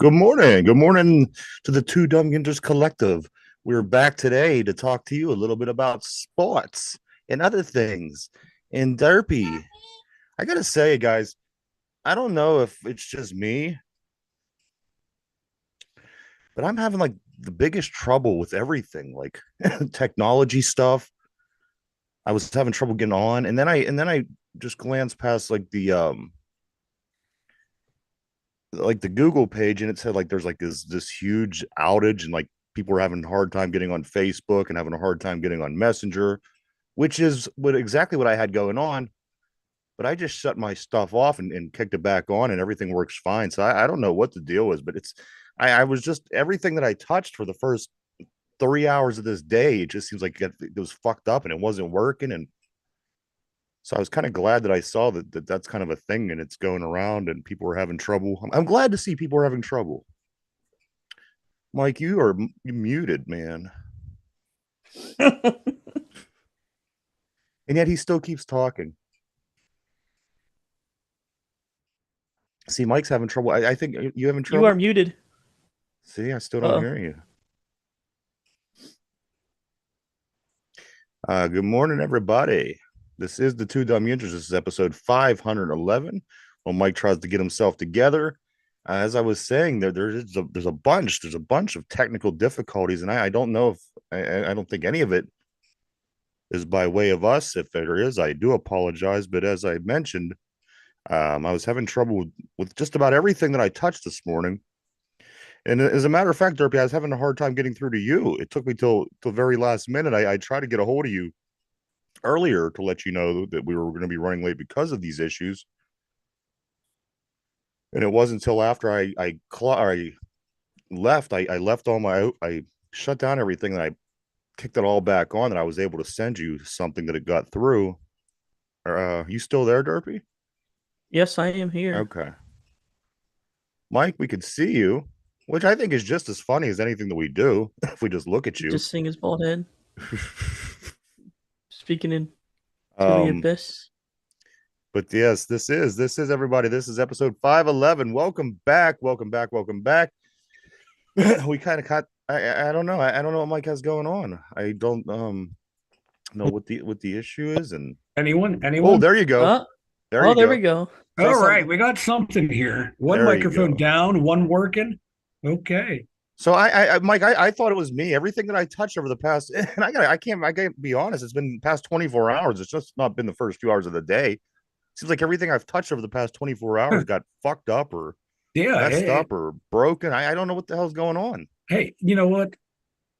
Good morning. Good morning to the Two Dumb Gingers Collective. We're back today to talk to you a little bit about sports and other things. And Derpy, I gotta say, guys, I don't know if it's just me, but I'm having like the biggest trouble with everything, like technology stuff. I was having trouble getting on, and then I just glanced past like the Google page, and it said like there's like this huge outage, and like people were having a hard time getting on Facebook and having a hard time getting on Messenger, which is exactly what I had going on. But I just shut my stuff off and kicked it back on, and everything works fine. So I don't know what the deal is, but I was just everything that I touched for the first 3 hours of this day. It just seems like it was fucked up and it wasn't working, and so I was kind of glad that I saw that that's kind of a thing and it's going around and people were having trouble. I'm glad to see people are having trouble. Mike, you are muted, man. And yet he still keeps talking. See, Mike's having trouble. I think you having You are trouble. muted. See, I still don't Uh-oh. hear you. Good morning, everybody. This is the Two Dumb Yinchers. This is episode 511. Well, Mike tries to get himself together. As I was saying, there's a bunch of technical difficulties, and I don't know if I don't think any of it is by way of us. If there is, I do apologize. But as I mentioned, I was having trouble with just about everything that I touched this morning. And as a matter of fact, Derpy, I was having a hard time getting through to you. It took me till very last minute. I tried to get a hold of you earlier to let you know that we were going to be running late because of these issues. And it wasn't until after I left, I left all my I shut down everything and I kicked it all back on that I was able to send you something that it got through. You still there, Derpy? Yes, I am here. Okay. Mike, we could see you, which I think is just as funny as anything that we do if we just look at you. Just seeing his bald head, speaking into the um, abyss. but yes, this is everybody. This is episode 511. Welcome back. Welcome back. Welcome back. We kind of caught I don't know. I don't know what Mike has going on. I don't know what the issue is. And Anyone? oh, Anyone? there you go. Oh, There oh, you there we go. go. Say All right, something. we got something here. One There you microphone go. down, one working. Okay. So Mike, I thought it was me. Everything that I touched over the past, and I can't be honest. It's been the past 24 hours. It's just not been the first 2 hours of the day. It seems like everything I've touched over the past 24 hours got fucked up or Yeah. messed up or broken. I don't know what the hell's going on. Hey, you know what?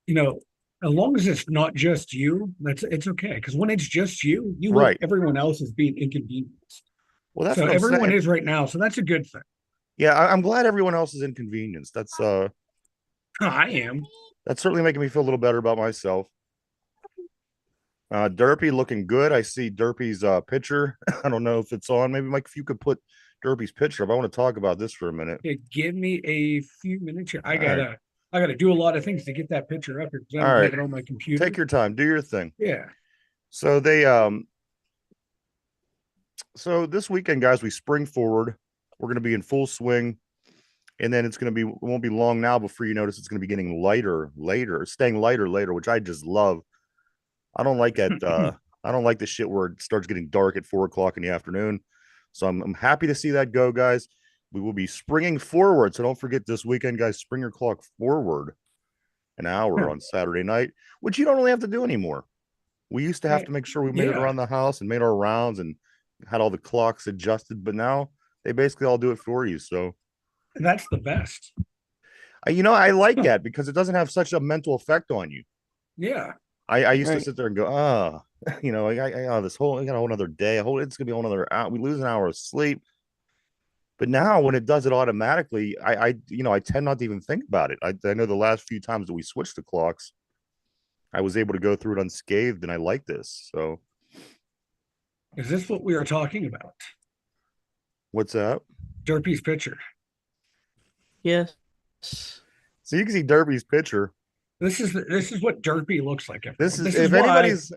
You know, as long as it's not just you, it's okay. Because when it's just you, you look Right. everyone else is being inconvenienced. Well, that's So what I'm everyone saying. is right now. So that's a good thing. Yeah, I'm glad everyone else is inconvenienced. I am. That's certainly making me feel a little better about myself. Derpy looking good. I see Derpy's picture. I don't know if it's on. Maybe Mike, if you could put Derpy's picture up. I want to talk about this for a minute. Okay, give me a few minutes here. All right. I gotta do a lot of things to get that picture up here because I All don't right. have it on my computer. Take your time. Do your thing. Yeah. So so this weekend, guys, we spring forward. We're going to be in full swing, and then it won't be long now before you notice it's going to be getting lighter later, staying lighter later, which I just love. I don't like it. I don't like the shit where it starts getting dark at 4 o'clock in the afternoon. So I'm happy to see that go, guys. We will be springing forward. So don't forget this weekend, guys, spring your clock forward an hour on Saturday night, which you don't really have to do anymore. We used to have to make sure we made it Yeah. around the house and made our rounds and had all the clocks adjusted, but now they basically all do it for you. So, That's the best. I like that because it doesn't have such a mental effect on you. Yeah. I used to Right. sit there and go, this whole, I got a whole another day, it's gonna be a whole another hour. We lose an hour of sleep. But now when it does it automatically, I tend not to even think about it. I know the last few times that we switched the clocks, I was able to go through it unscathed, and I like this. So Is this what we are talking about? what's up? Derpy's picture. Yes. So you can see Derby's picture. This is what Derpy looks like. Everyone. This is This if why, anybody's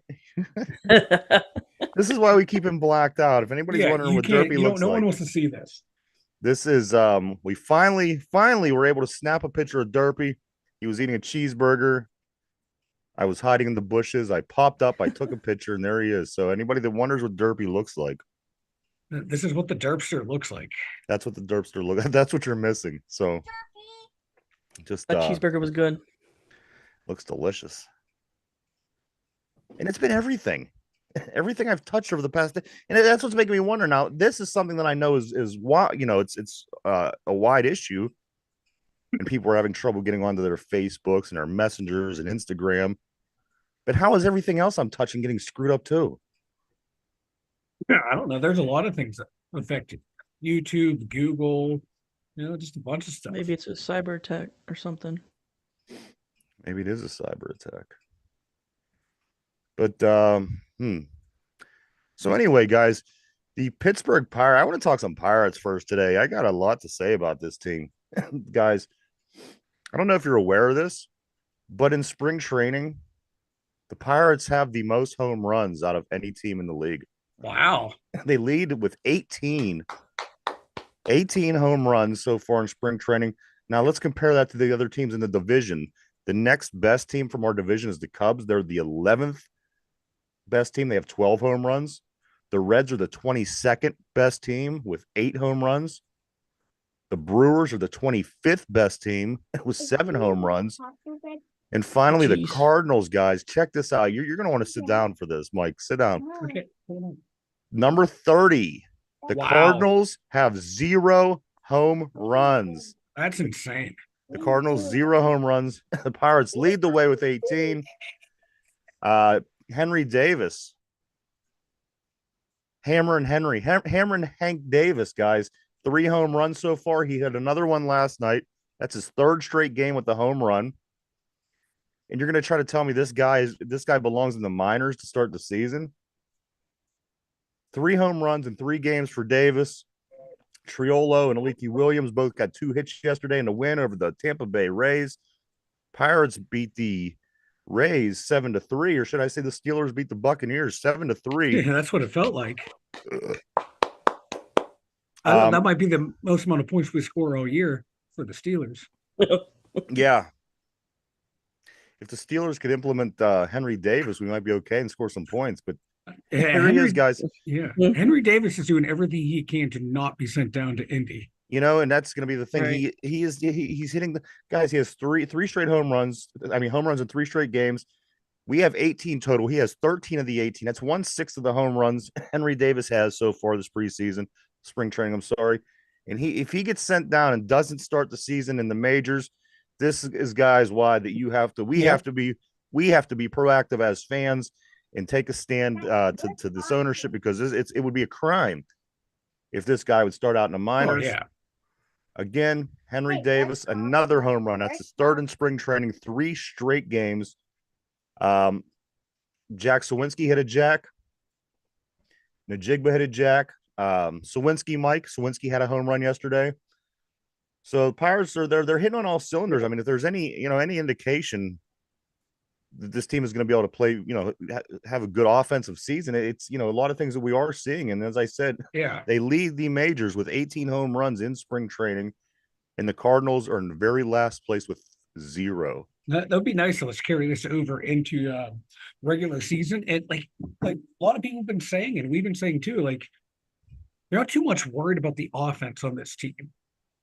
this is why we keep him blacked out. If anybody's yeah, wondering you what can't. Derpy You don't. looks No one like, wants to see this. This is we finally were able to snap a picture of Derpy. He was eating a cheeseburger. I was hiding in the bushes. I popped up, I took a picture, and there he is. So anybody that wonders what Derpy looks like, This is what the derpster looks like. that's what the Derpster look. That's what you're missing. So just That cheeseburger was good. looks delicious. And it's been everything. Everything I've touched over the past day. And that's what's making me wonder now. This is something that I know is why, you know, it's a wide issue. And people are having trouble getting onto their Facebooks and their messengers and Instagram. But how is everything else I'm touching getting screwed up too? Yeah, I don't know. There's a lot of things that affect it. YouTube, Google, just a bunch of stuff. Maybe it's a cyber attack or something. Maybe it is a cyber attack. But so anyway, guys, the Pittsburgh Pirates. I want to talk some Pirates first today. I got a lot to say about this team. Guys, I don't know if you're aware of this, but in spring training, the Pirates have the most home runs out of any team in the league. Wow. They lead with 18 home runs so far in spring training. Now let's compare that to the other teams in the division. The next best team from our division is the Cubs. They're the 11th best team. They have 12 home runs. The Reds are the 22nd best team with 8 home runs. The Brewers are the 25th best team with 7 home runs. And finally, the Jeez. Cardinals, guys, check this out. You're going to want to sit down for this, Mike. Sit down. Okay. Hold on. Number 30. The Wow. Cardinals have 0 home runs. That's insane. The Cardinals, 0 home runs. The Pirates lead the way with 18. Henry Davis. Hammer and Hank Davis, guys. 3 home runs so far. He had another one last night. That's his 3rd straight game with the home run. And you're going to try to tell me this guy belongs in the minors to start the season? 3 home runs in 3 games for Davis. Triolo and Aliki Williams both got 2 hits yesterday in the win over the Tampa Bay Rays. Pirates beat the Rays 7-3, or should I say the Steelers beat the Buccaneers 7-3. Yeah, that's what it felt like. That might be the most amount of points we score all year for the Steelers. Yeah. If the Steelers could implement Henry Davis, we might be okay and score some points. But Yeah, here he is, guys. Yeah, Henry Davis is doing everything he can to not be sent down to Indy. You know, and that's going to be the thing. Right. He's hitting the guys. He has three straight home runs. I mean, home runs in 3 straight games. We have 18 total. He has 13 of the 18. That's 1/6 of the home runs Henry Davis has so far this preseason, spring training. I'm sorry. And if he gets sent down and doesn't start the season in the majors, this is guys why that we have to be proactive as fans and take a stand to this ownership, because it would be a crime if this guy would start out in the minors. Oh, yeah. Again, Henry Davis, another home run. That's his 3rd in spring training, 3 straight games. Jack Sawinski hit a jack. Najigba hit a jack. Sawinski had a home run yesterday. So the Pirates they're hitting on all cylinders. I mean, if there's any indication that this team is going to be able to play, have a good offensive season, it's a lot of things that we are seeing. And as I said, Yeah. they lead the majors with 18 home runs in spring training, and the Cardinals are in the very last place with 0. That would be nice. So let's carry this over into regular season. And like a lot of people have been saying, and we've been saying too, like they're not too much worried about the offense on this team.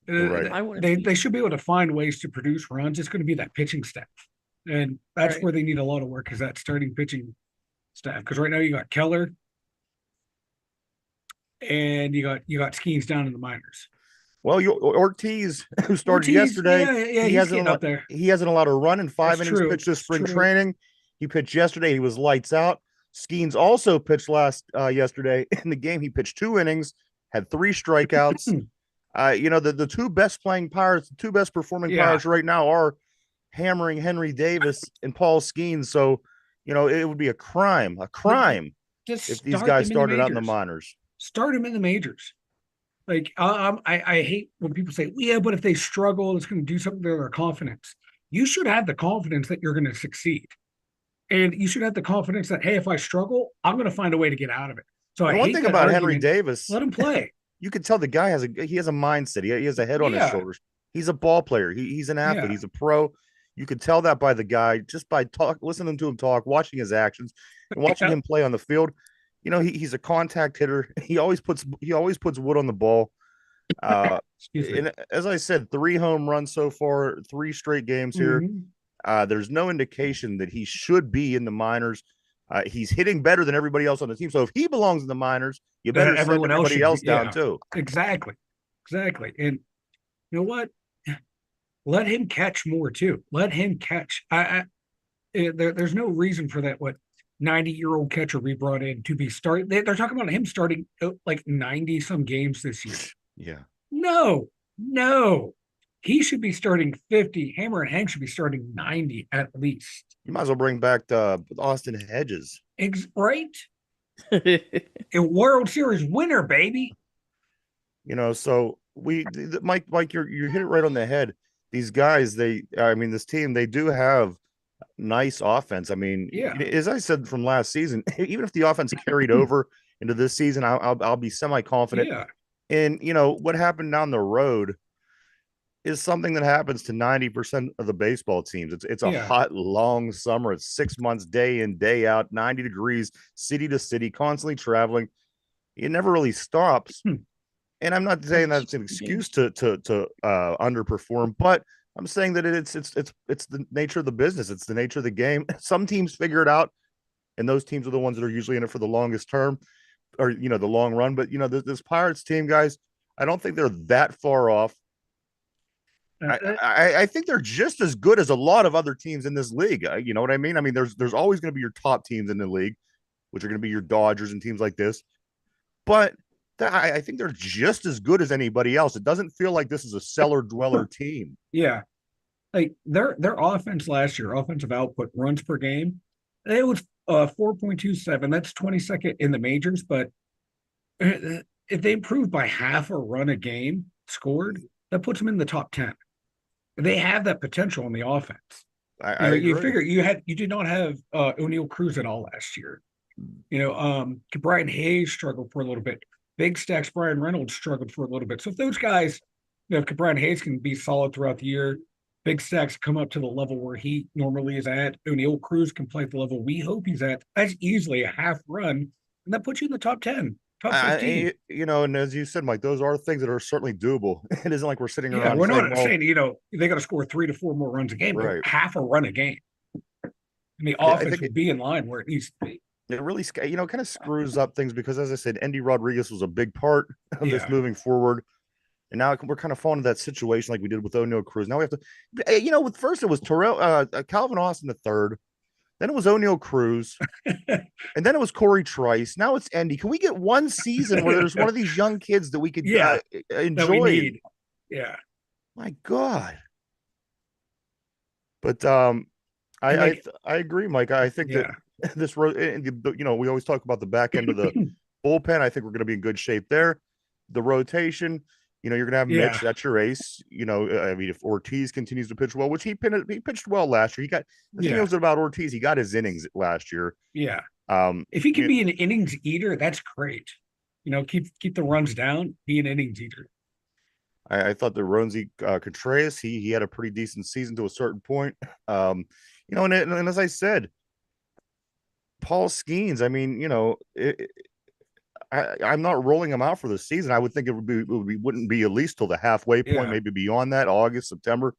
Right. I wouldn't They be. should be able to find ways to produce runs. It's going to be that pitching staff. And that's Right. where they need a lot of work, is that starting pitching staff. Because right now you got Keller and you got Skeens down in the minors. Well, Ortiz, who started Ortiz, yesterday, yeah, he he's hasn't getting up there. He hasn't allowed a run in 5 That's innings true. pitched this spring True. training. He pitched yesterday. He was lights out. Skeens also pitched yesterday. In the game, he pitched 2 innings, had 3 strikeouts. The 2 best playing Pirates, the 2 best performing Yeah. Pirates right now are hammering Henry Davis and Paul Skeens. So, it would be a crime Just if these start guys them in the started out in the majors. minors. Start them in the majors. Like I hate when people say, well, yeah, but if they struggle, it's going to do something to their confidence. You should have the confidence that you're going to succeed. And you should have the confidence that, hey, if I struggle, I'm going to find a way to get out of it. So And one thing about Henry Davis, let him play. you could tell the guy has a mindset. He has a head on his Yeah, shoulders. He's a ball player. He's an athlete. yeah, He's a pro. You could tell that by the guy just by listening to him talk, watching his actions, and watching yeah. him play on the field. You know, he's a contact hitter. He always puts wood on the ball. Excuse me. And as I said, 3 home runs so far, 3 straight games here. Mhm. There's no indication that he should be in the minors. He's hitting better than everybody else on the team. So if he belongs in the minors, you better send Everyone else everybody should else be, down yeah, too. exactly, exactly. And you know what? Let him catch more too. Let him catch. There's no reason for that. What 90-year-old catcher we brought in to be starting? They're talking about him starting like 90 some games this year. Yeah. No, no, he should be starting 50. Hammer and Hank should be starting 90 at least. You might as well bring back Austin Hedges. Right? A World Series winner, baby. You know, so Mike, you hit it right on the head. These guys, this team, they do have nice offense. I mean, Yeah. as I said from last season, even if the offense carried over into this season, I'll be semi confident. Yeah. And you know what happened down the road is something that happens to 90% of the baseball teams. It's a Yeah. hot, long summer. It's 6 months, day in, day out, 90 degrees, city to city, constantly traveling. It never really stops. And I'm not saying that's an excuse to underperform, but I'm saying that it's the nature of the business. It's the nature of the game. Some teams figure it out, and those teams are the ones that are usually in it for the longest term, or you know, the long run. But you know, this Pirates team, guys, I don't think they're that far off. I think they're just as good as a lot of other teams in this league. You know what I mean? I mean, there's always going to be your top teams in the league, which are going to be your Dodgers and teams like this. But I think they're just as good as anybody else. It doesn't feel like this is a cellar dweller team. Yeah. Like their offense last year, offensive output runs per game, it was 4.27. That's 22nd in the majors, but if they improve by half a run a game scored, that puts them in the top 10. They have that potential on the offense. You figure you did not have O'Neill Cruz at all last year. You know, Brian Hayes struggled for a little bit. Big Stacks Brian Reynolds struggled for a little bit. So if those guys, you know, if Brian Hayes can be solid throughout the year, Big Stacks come up to the level where he normally is at. O'Neill Cruz can play at the level we hope he's at. That's easily a half run, and that puts you in the top 10, top 15. You know, and as you said, Mike, those are things that are certainly doable. It isn't like we're sitting Yeah, around we're saying, not saying, you know, they got to score 3 to 4 more runs a game, right. but half a run a game. And the offense would be in line where it needs to be. It really, you know, kind of screws up things because, as I said, Endy Rodriguez was a big part of this moving forward. And now we're kind of falling into that situation like we did with O'Neill Cruz. Now we have to, you know, with first it was Calvin Austin the third, then it was O'Neill Cruz, and then it was Corey Trice. Now it's Endy. Can we get one season where there's one of these young kids that we could enjoy? Yeah. My God. But I agree, Mike. I think that this road, you know, we always talk about the back end of the bullpen. I think we're going to be in good shape there. The rotation, you know, you're going to have Mitch. That's your ace. You know, I mean, if Ortiz continues to pitch well, which he pitched well last year. He got the thing was about Ortiz. He got his innings last year. Yeah. If he can be an innings eater, that's great. You know, keep the runs down. Be an innings eater. I thought that Roansy Contreras, he had a pretty decent season to a certain point. You know, and as I said, Paul Skeens, I mean, you know, I'm not rolling him out for the season. I would think wouldn't be at least till the halfway point, maybe beyond that, August, September.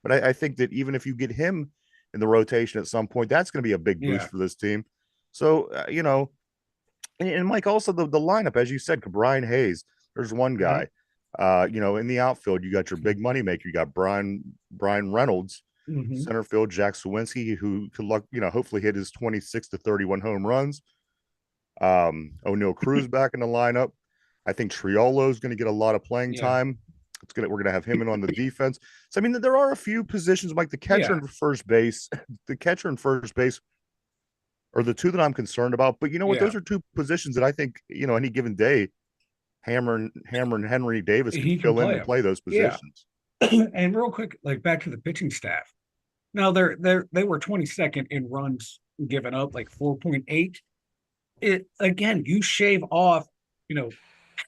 But I think that even if you get him in the rotation at some point, that's going to be a big boost for this team. So, you know, and Mike, also the lineup, as you said, Brian Hayes, there's one guy. You know, in the outfield, you got your big money maker. You got Brian Reynolds, center field, Jack Sawinski, who could hopefully hit his 26 to 31 home runs. O'Neill Cruz back in the lineup. I think Triolo is going to get a lot of playing time. We're going to have him in on the defense. So I mean, there are a few positions like the catcher and first base. The catcher and first base are the two that I'm concerned about. But you know what? Those are two positions that I think, you know, any given day, Hammer and Henry Davis can fill in and play those positions. And real quick, like back to the pitching staff. Now they were 22nd in runs given up, like 4.8. It again, you shave off, you know,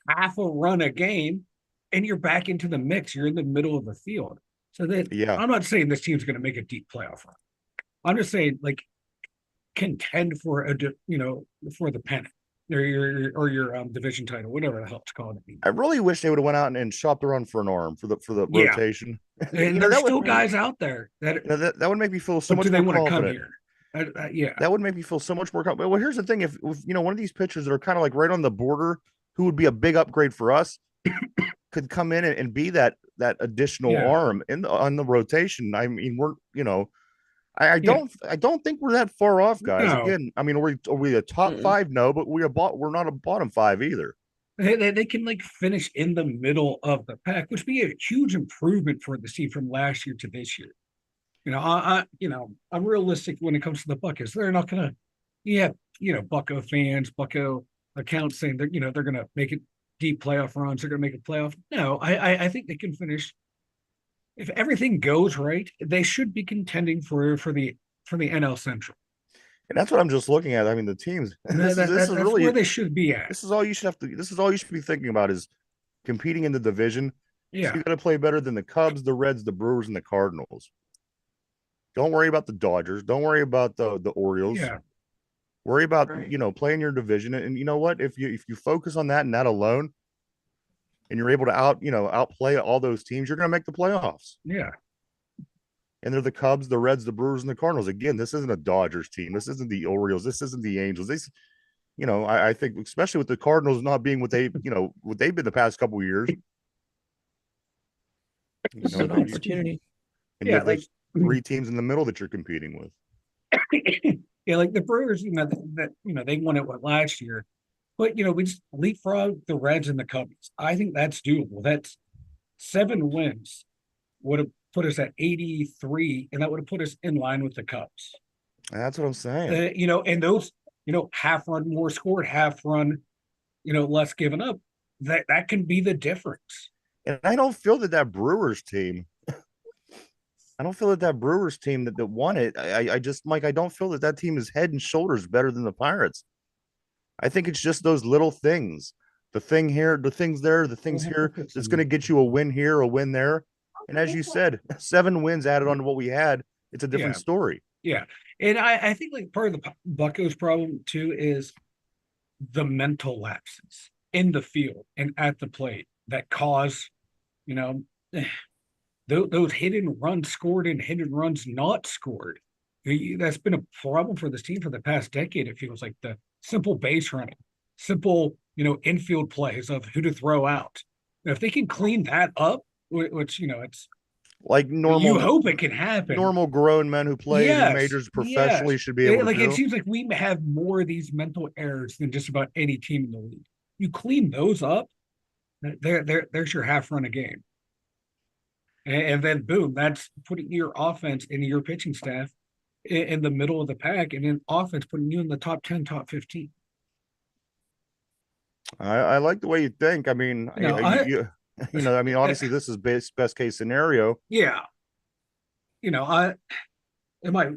half a run a game, and you're back into the mix. You're in the middle of the field. So that Yeah. I'm not saying this team's going to make a deep playoff run. I'm just saying like contend for for the pennant or your division title, whatever the hell it's called. I really wish they would have went out and shopped around for an arm for the Yeah, rotation. and there's still guys out there that. That would make me feel so But much do they more want to come confident. here? Yeah, That would make me feel so much more confident. Well, here's the thing: if one of these pitchers that are kind of like right on the border, who would be a big upgrade for us, could come in and be that additional Yeah. arm on the rotation. I mean, we're I Yeah. I don't think we're that far off, guys. No. Again, I mean, are we a top Mm-mm. five? No, but we're not a bottom five either. They can like finish in the middle of the pack, which would be a huge improvement for the team from last year to this year. I'm realistic when it comes to the Buckets. They're not gonna, yeah, Bucko fans, Bucko accounts saying they're gonna make it deep playoff runs. They're gonna make a playoff. No, I think they can finish if everything goes right. They should be contending for the NL Central. And that's what I'm just looking at. I mean, the teams. This is That's really where they should be at. this is all you should have to. This is all you should be thinking about is competing in the division. So Yeah, you got to play better than the Cubs, the Reds, the Brewers, and the Cardinals. Don't worry about the Dodgers. Don't worry about the Orioles. yeah, Worry about Right. playing your division. And you know what? If you focus on that and that alone, and you're able to outplay all those teams, you're going to make the playoffs. yeah. And they're the Cubs, the Reds, the Brewers, and the Cardinals. Again, this isn't a Dodgers team. This isn't the Orioles. This isn't the Angels. I think especially with the Cardinals not being what they've been the past couple of years. It's an opportunity. And you Yeah, have those three teams in the middle that you're competing with. Yeah, like the Brewers, they won it last year, but we just leapfrog the Reds and the Cubs. I think that's doable. That's 7 wins would have put us at 83, and that would have put us in line with the Cubs. And that's what I'm saying. And those, half run more scored, half run, less given up. That can be the difference. And I don't feel that Brewers team. I don't feel that Brewers team that won it. I just, Mike, I don't feel that team is head and shoulders better than the Pirates. I think it's just those little things, the thing here, the things there, the things here that's going to get you a win here, a win there. And as you said, 7 wins added on to what we had. It's a different story. Yeah. And I think like part of the Bucco's problem too is the mental lapses in the field and at the plate that cause, those hidden runs scored and hidden runs not scored. That's been a problem for this team for the past decade. It feels like the simple base running, simple, infield plays of who to throw out. Now, if they can clean that up, which it's like normal. You hope it can happen. Normal grown men who play in the majors professionally should be able to do. It seems like we have more of these mental errors than just about any team in the league. You clean those up, there's your half run a game. And then boom, that's putting your offense and your pitching staff in the middle of the pack, and then offense putting you in the top 10, top 15. I like the way you think. I mean, I mean, obviously this is best case scenario. Yeah. Am I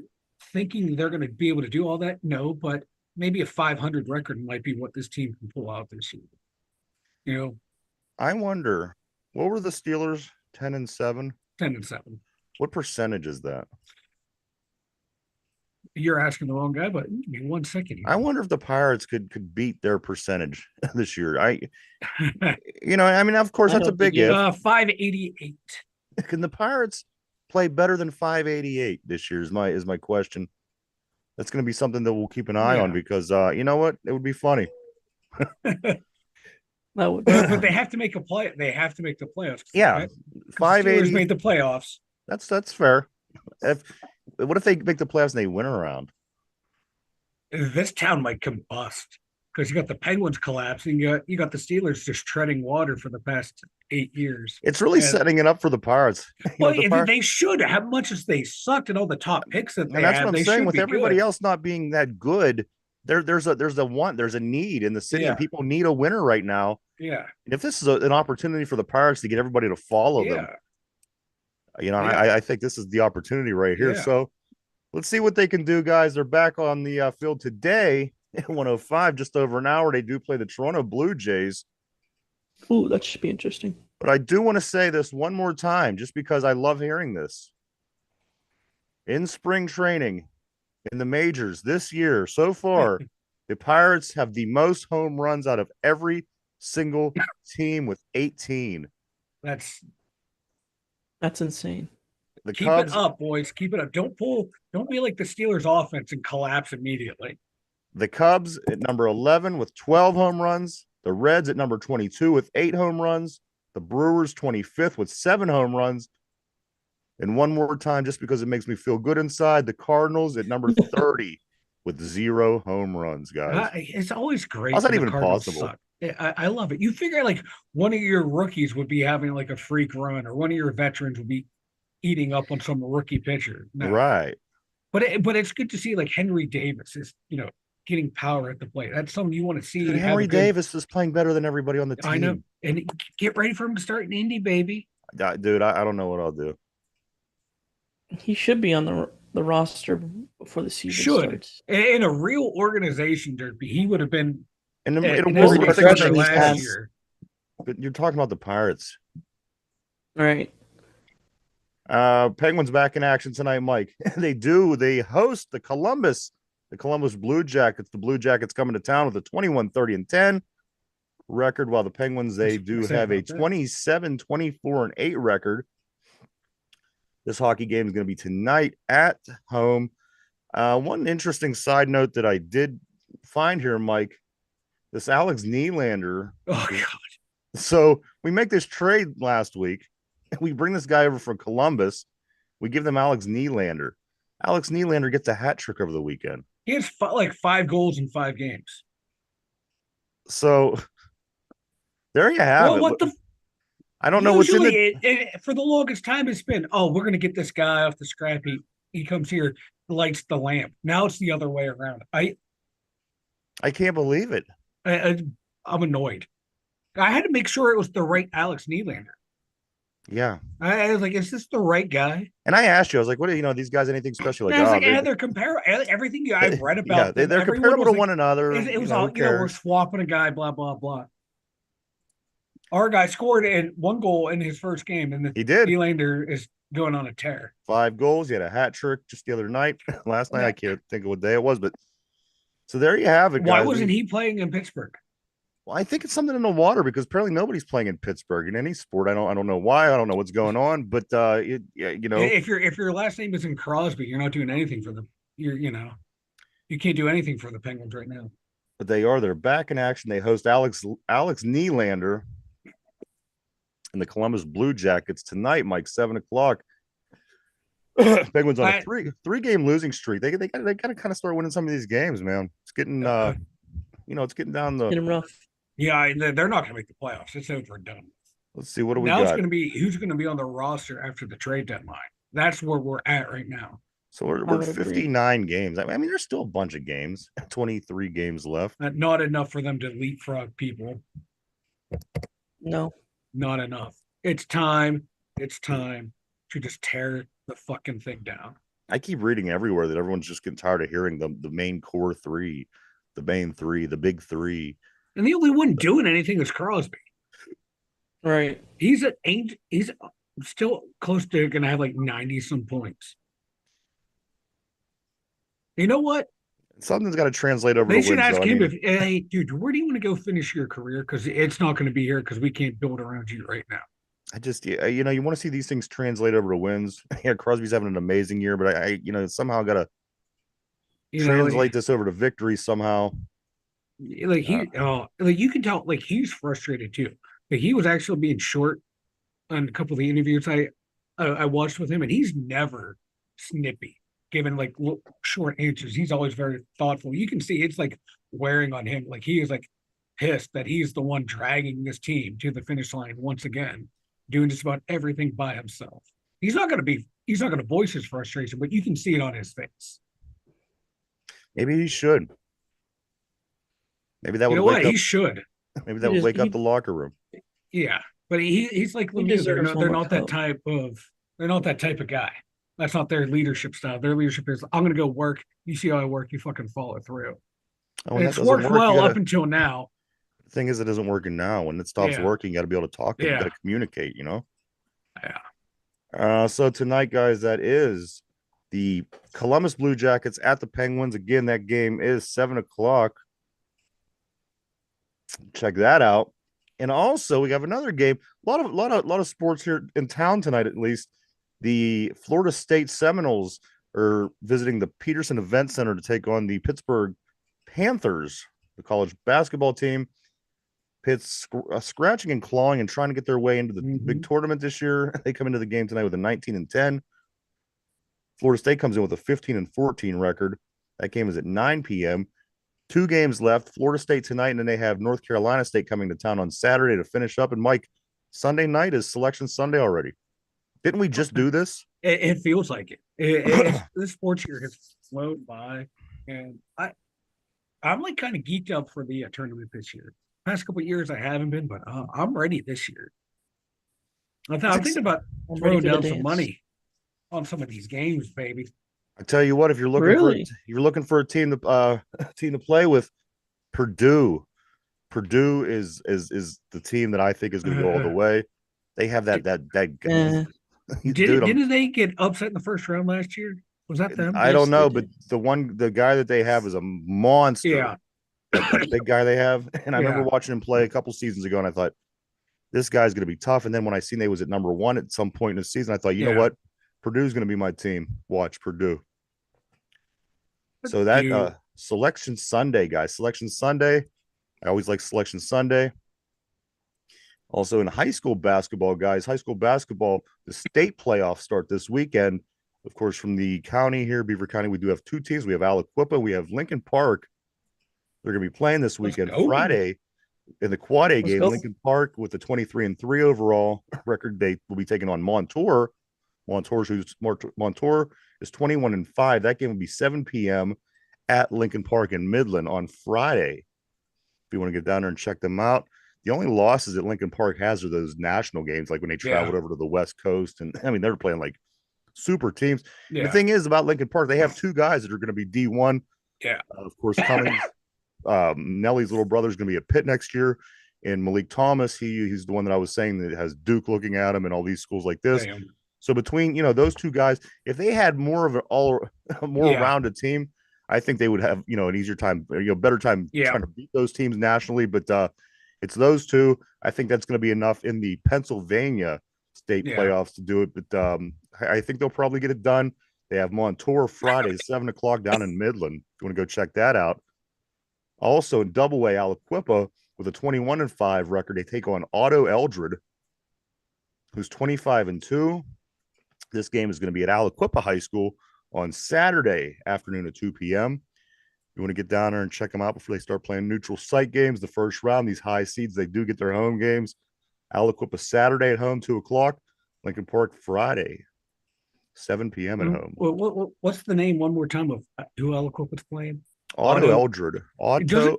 thinking they're going to be able to do all that? No, but maybe a 500 record might be what this team can pull out this year. I wonder, what were the Steelers? 10-7? 10-7. What percentage is that? You're asking the wrong guy, but give me 1 second here. I wonder if the Pirates could beat their percentage this year. I mean, of course, that's a big if. 588. Can the Pirates play better than 588 this year? Is my question. That's going to be something that we'll keep an eye on because you know what? It would be funny. But they have to make a play. They have to make the playoffs. Yeah, right? 580 made the playoffs. That's fair. What if they make the playoffs and they win around? This town might combust because you got the Penguins collapsing. You got the Steelers just treading water for the past 8 years. It's really setting it up for the Pirates. Well, they should. How much as they sucked and all the top picks that they and that's had, what I'm saying. With everybody else not being that good, there's a need in the city, and people need a winner right now. Yeah. And if this is an opportunity for the Pirates to get everybody to follow them, I think this is the opportunity right here. Yeah. So let's see what they can do, guys. They're back on the field today at 105, just over an hour. They do play the Toronto Blue Jays. Ooh, that should be interesting. But I do want to say this one more time, just because I love hearing this. In spring training, in the majors this year, so far, the Pirates have the most home runs out of every single team with 18. That's That's insane. The keep Cubs, it up, boys. Keep it up. Don't be like the Steelers offense and collapse immediately. the Cubs at number 11 with 12 home runs. The Reds at number 22 with 8 home runs. The Brewers 25th with 7 home runs. And one more time, just because it makes me feel good inside, the Cardinals at number 30 with 0 home runs, guys. It's always great. How's that when the even Cardinals possible? suck. I love it. You figure like one of your rookies would be having like a freak run, or one of your veterans would be eating up on some rookie pitcher. No. Right. But it's good to see like Henry Davis is getting power at the plate. That's something you want to see. Dude, have Henry a good- Davis is playing better than everybody on the team. I know, and get ready for him to start in Indy, baby. Dude, I don't know what I'll do. He should be on the roster before the season Should. starts. In a real organization derby, he would have been And in it'll every work progression starter he's last had. year. But you're talking about the Pirates. All right. Penguins back in action tonight, Mike. They host the Columbus Blue Jackets. The Blue Jackets coming to town with a 21-30-10 record, while the Penguins, they do have a 27-24-8 record. This hockey game is going to be tonight at home. One interesting side note that I did find here, Mike, this Alex Nylander. Oh God. So we make this trade last week. We bring this guy over from Columbus. We give them Alex Nylander. Alex Nylander gets a hat trick over the weekend. He has like 5 goals in 5 games. So there you have it. What the? I don't know what's in Usually, the. for the longest time, it's been, oh, we're going to get this guy off the scrap heap. He comes here, lights the lamp. Now it's the other way around. I can't believe it. I'm annoyed. I had to make sure it was the right Alex Nylander. Yeah. I was like, is this the right guy? And I asked you, I was like, what do you know? These guys anything special? And Like, I was oh, like, they're comparable. Everything I've read about yeah, them, they're everyone comparable was to like, one another. It was who all, we're cares? swapping a guy, blah, blah, blah. Our guy scored in 1 goal in his first game, and He did. Nylander is going on a tear. 5 goals. He had a hat trick just the other night. Last night, I can't think of what day it was, but so there you have it, guys. Why wasn't he playing in Pittsburgh? Well, I think it's something in the water because apparently nobody's playing in Pittsburgh in any sport. I don't know why. I don't know what's going on, but If your last name isn't Crosby, you're not doing anything for them. You can't do anything for the Penguins right now. But they're back in action. They host Alex Nylander and the Columbus Blue Jackets tonight, Mike, 7:00. Penguins on a three game losing streak. They got to kind of start winning some of these games, man. It's getting it's getting down the. Getting rough. Yeah, they're not going to make the playoffs. It's over and done. Let's see what do we now got. It's going to be who's going to be on the roster after the trade deadline. That's where we're at right now. So we're 59 games. I mean, there's still a bunch of games. 23 games left. Not enough for them to leapfrog people. No. Not enough. It's time. It's time to just tear the fucking thing down. I keep reading everywhere that everyone's just getting tired of hearing the main core 3, the main 3, the big 3. And the only one doing anything is Crosby. Right. He's still close to going to have like 90 some points. You know what? Something's got to translate over. They should ask him if, hey, dude, where do you want to go finish your career? Because it's not going to be here because we can't build around you right now. I just, you want to see these things translate over to wins. Yeah, Crosby's having an amazing year, but I somehow got to translate this over to victory somehow. Like you can tell, like he's frustrated too. Like he was actually being short on a couple of the interviews I watched with him, and he's never snippy, giving like short answers. He's always very thoughtful. You can see it's like wearing on him. Like he is like pissed that he's the one dragging this team to the finish line once again, doing just about everything by himself. He's not going to voice his frustration, but you can see it on his face. Maybe he should. Maybe that would wake up. He should. Maybe that would wake up the locker room. Yeah, but he's like Lemieux. They're not that type of guy. That's not their leadership style. Their leadership is, I'm going to go work. You see how I work. You fucking follow through. Oh, and it's worked well up until now. thing is, it isn't working now. When it stops Yeah. working, you got to be able to talk to them, you Yeah. got to communicate, you know? Yeah. So tonight, guys, that is the Columbus Blue Jackets at the Penguins. Again, that game is 7 o'clock. Check that out. And also, we have another game. A lot of sports here in town tonight, at least. The Florida State Seminoles are visiting the Peterson Event Center to take on the Pittsburgh Panthers, the college basketball team. Pitt's scratching and clawing and trying to get their way into the big tournament this year. They come into the game tonight with a 19-10. Florida State comes in with a 15-14 record. That game is at 9 p.m. 2 games left. Florida State tonight, and then they have North Carolina State coming to town on Saturday to finish up. And Mike, Sunday night is Selection Sunday already. Didn't we just do this? It feels like it. This sports year has flown by, and I'm like kind of geeked up for the tournament this year. Past couple of years I haven't been, but I'm ready this year. I'm thinking about I'm ready throwing for the down some dance. money on some of these games, baby. I tell you what, if you're looking Really? you're looking for a team to play with, Purdue. Purdue is the team that I think is going to go all the way. They have that Eh, dude, Didn't they get upset in the first round last year? Was that them? I don't Yes, they know, did. but the guy that they have is a monster. Yeah. That big guy they have. And I remember Yeah. watching him play a couple seasons ago, and I thought, this guy's going to be tough. And then when I seen they was at number 1 at some point in the season, I thought, you know Yeah. what? Purdue's going to be my team. Watch Purdue. So that Purdue. Selection Sunday, guys. Selection Sunday. I always like Selection Sunday. Also in high school basketball, guys. High school basketball, the state playoffs start this weekend. Of course, from the county here, Beaver County, we do have 2 teams. We have Aliquippa, we have Lincoln Park. They're going to be playing this Let's weekend, go. Friday, in the Quad A Let's game. go. Lincoln Park with the 23-3 overall record. They will be taking on Montour. Montour is 21-5. That game will be 7 p.m. at Lincoln Park in Midland on Friday. If you want to get down there and check them out. The only losses that Lincoln Park has are those national games, like when they traveled over to the West Coast. And I mean, they're playing like super teams. Yeah. The thing is about Lincoln Park, they have 2 guys that are going to be D1. Yeah. Of course, Cummings, Nelly's little brother is going to be at Pitt next year. And Malik Thomas, he's the one that I was saying that has Duke looking at him and all these schools like this. Damn. So between, those 2 guys, if they had more of a more rounded team, I think they would have, an easier time, better time trying to beat those teams nationally. But it's those 2. I think that's going to be enough in the Pennsylvania state playoffs to do it. But I think they'll probably get it done. They have Montour Friday, 7 o'clock down in Midland. If you want to go check that out. Also in Double A, Aliquippa with a 21-5 record. They take on Otto Eldred, who's 25-2. This game is going to be at Aliquippa High School on Saturday afternoon at 2 p.m. You want to get down there and check them out before they start playing neutral site games. The first round, these high seeds, they do get their home games. Aliquippa Saturday at home, 2 o'clock. Lincoln Park Friday, 7 p.m. at home. What's the name one more time of who Aliquippa's playing? Otto Eldred. Otto.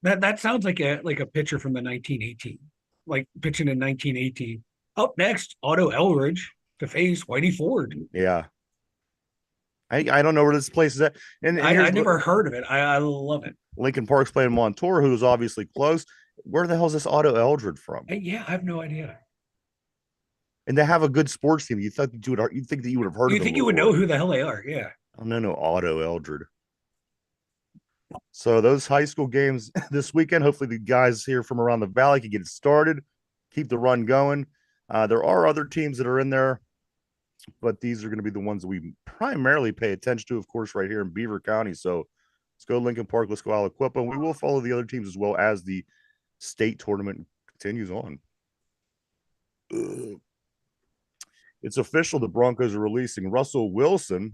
That sounds like a pitcher from the 1918, like pitching in 1918. Up next, Otto Eldridge to face Whitey Ford. Yeah. I don't know where this place is at. And I never heard of it. I love it. Lincoln Park's playing Montour, who's obviously close. Where the hell is this Otto Eldred from? Yeah, I have no idea. And they have a good sports team. You'd think that you would have heard of them. You think you would know who the hell they are? Yeah. I don't know Otto Eldred. So those high school games this weekend, hopefully the guys here from around the valley can get it started, keep the run going. There are other teams that are in there, but these are going to be the ones that we primarily pay attention to, of course, right here in Beaver County. So let's go Lincoln Park, let's go Aliquippa, and we will follow the other teams as well as the state tournament continues on. It's official. The Broncos are releasing Russell Wilson.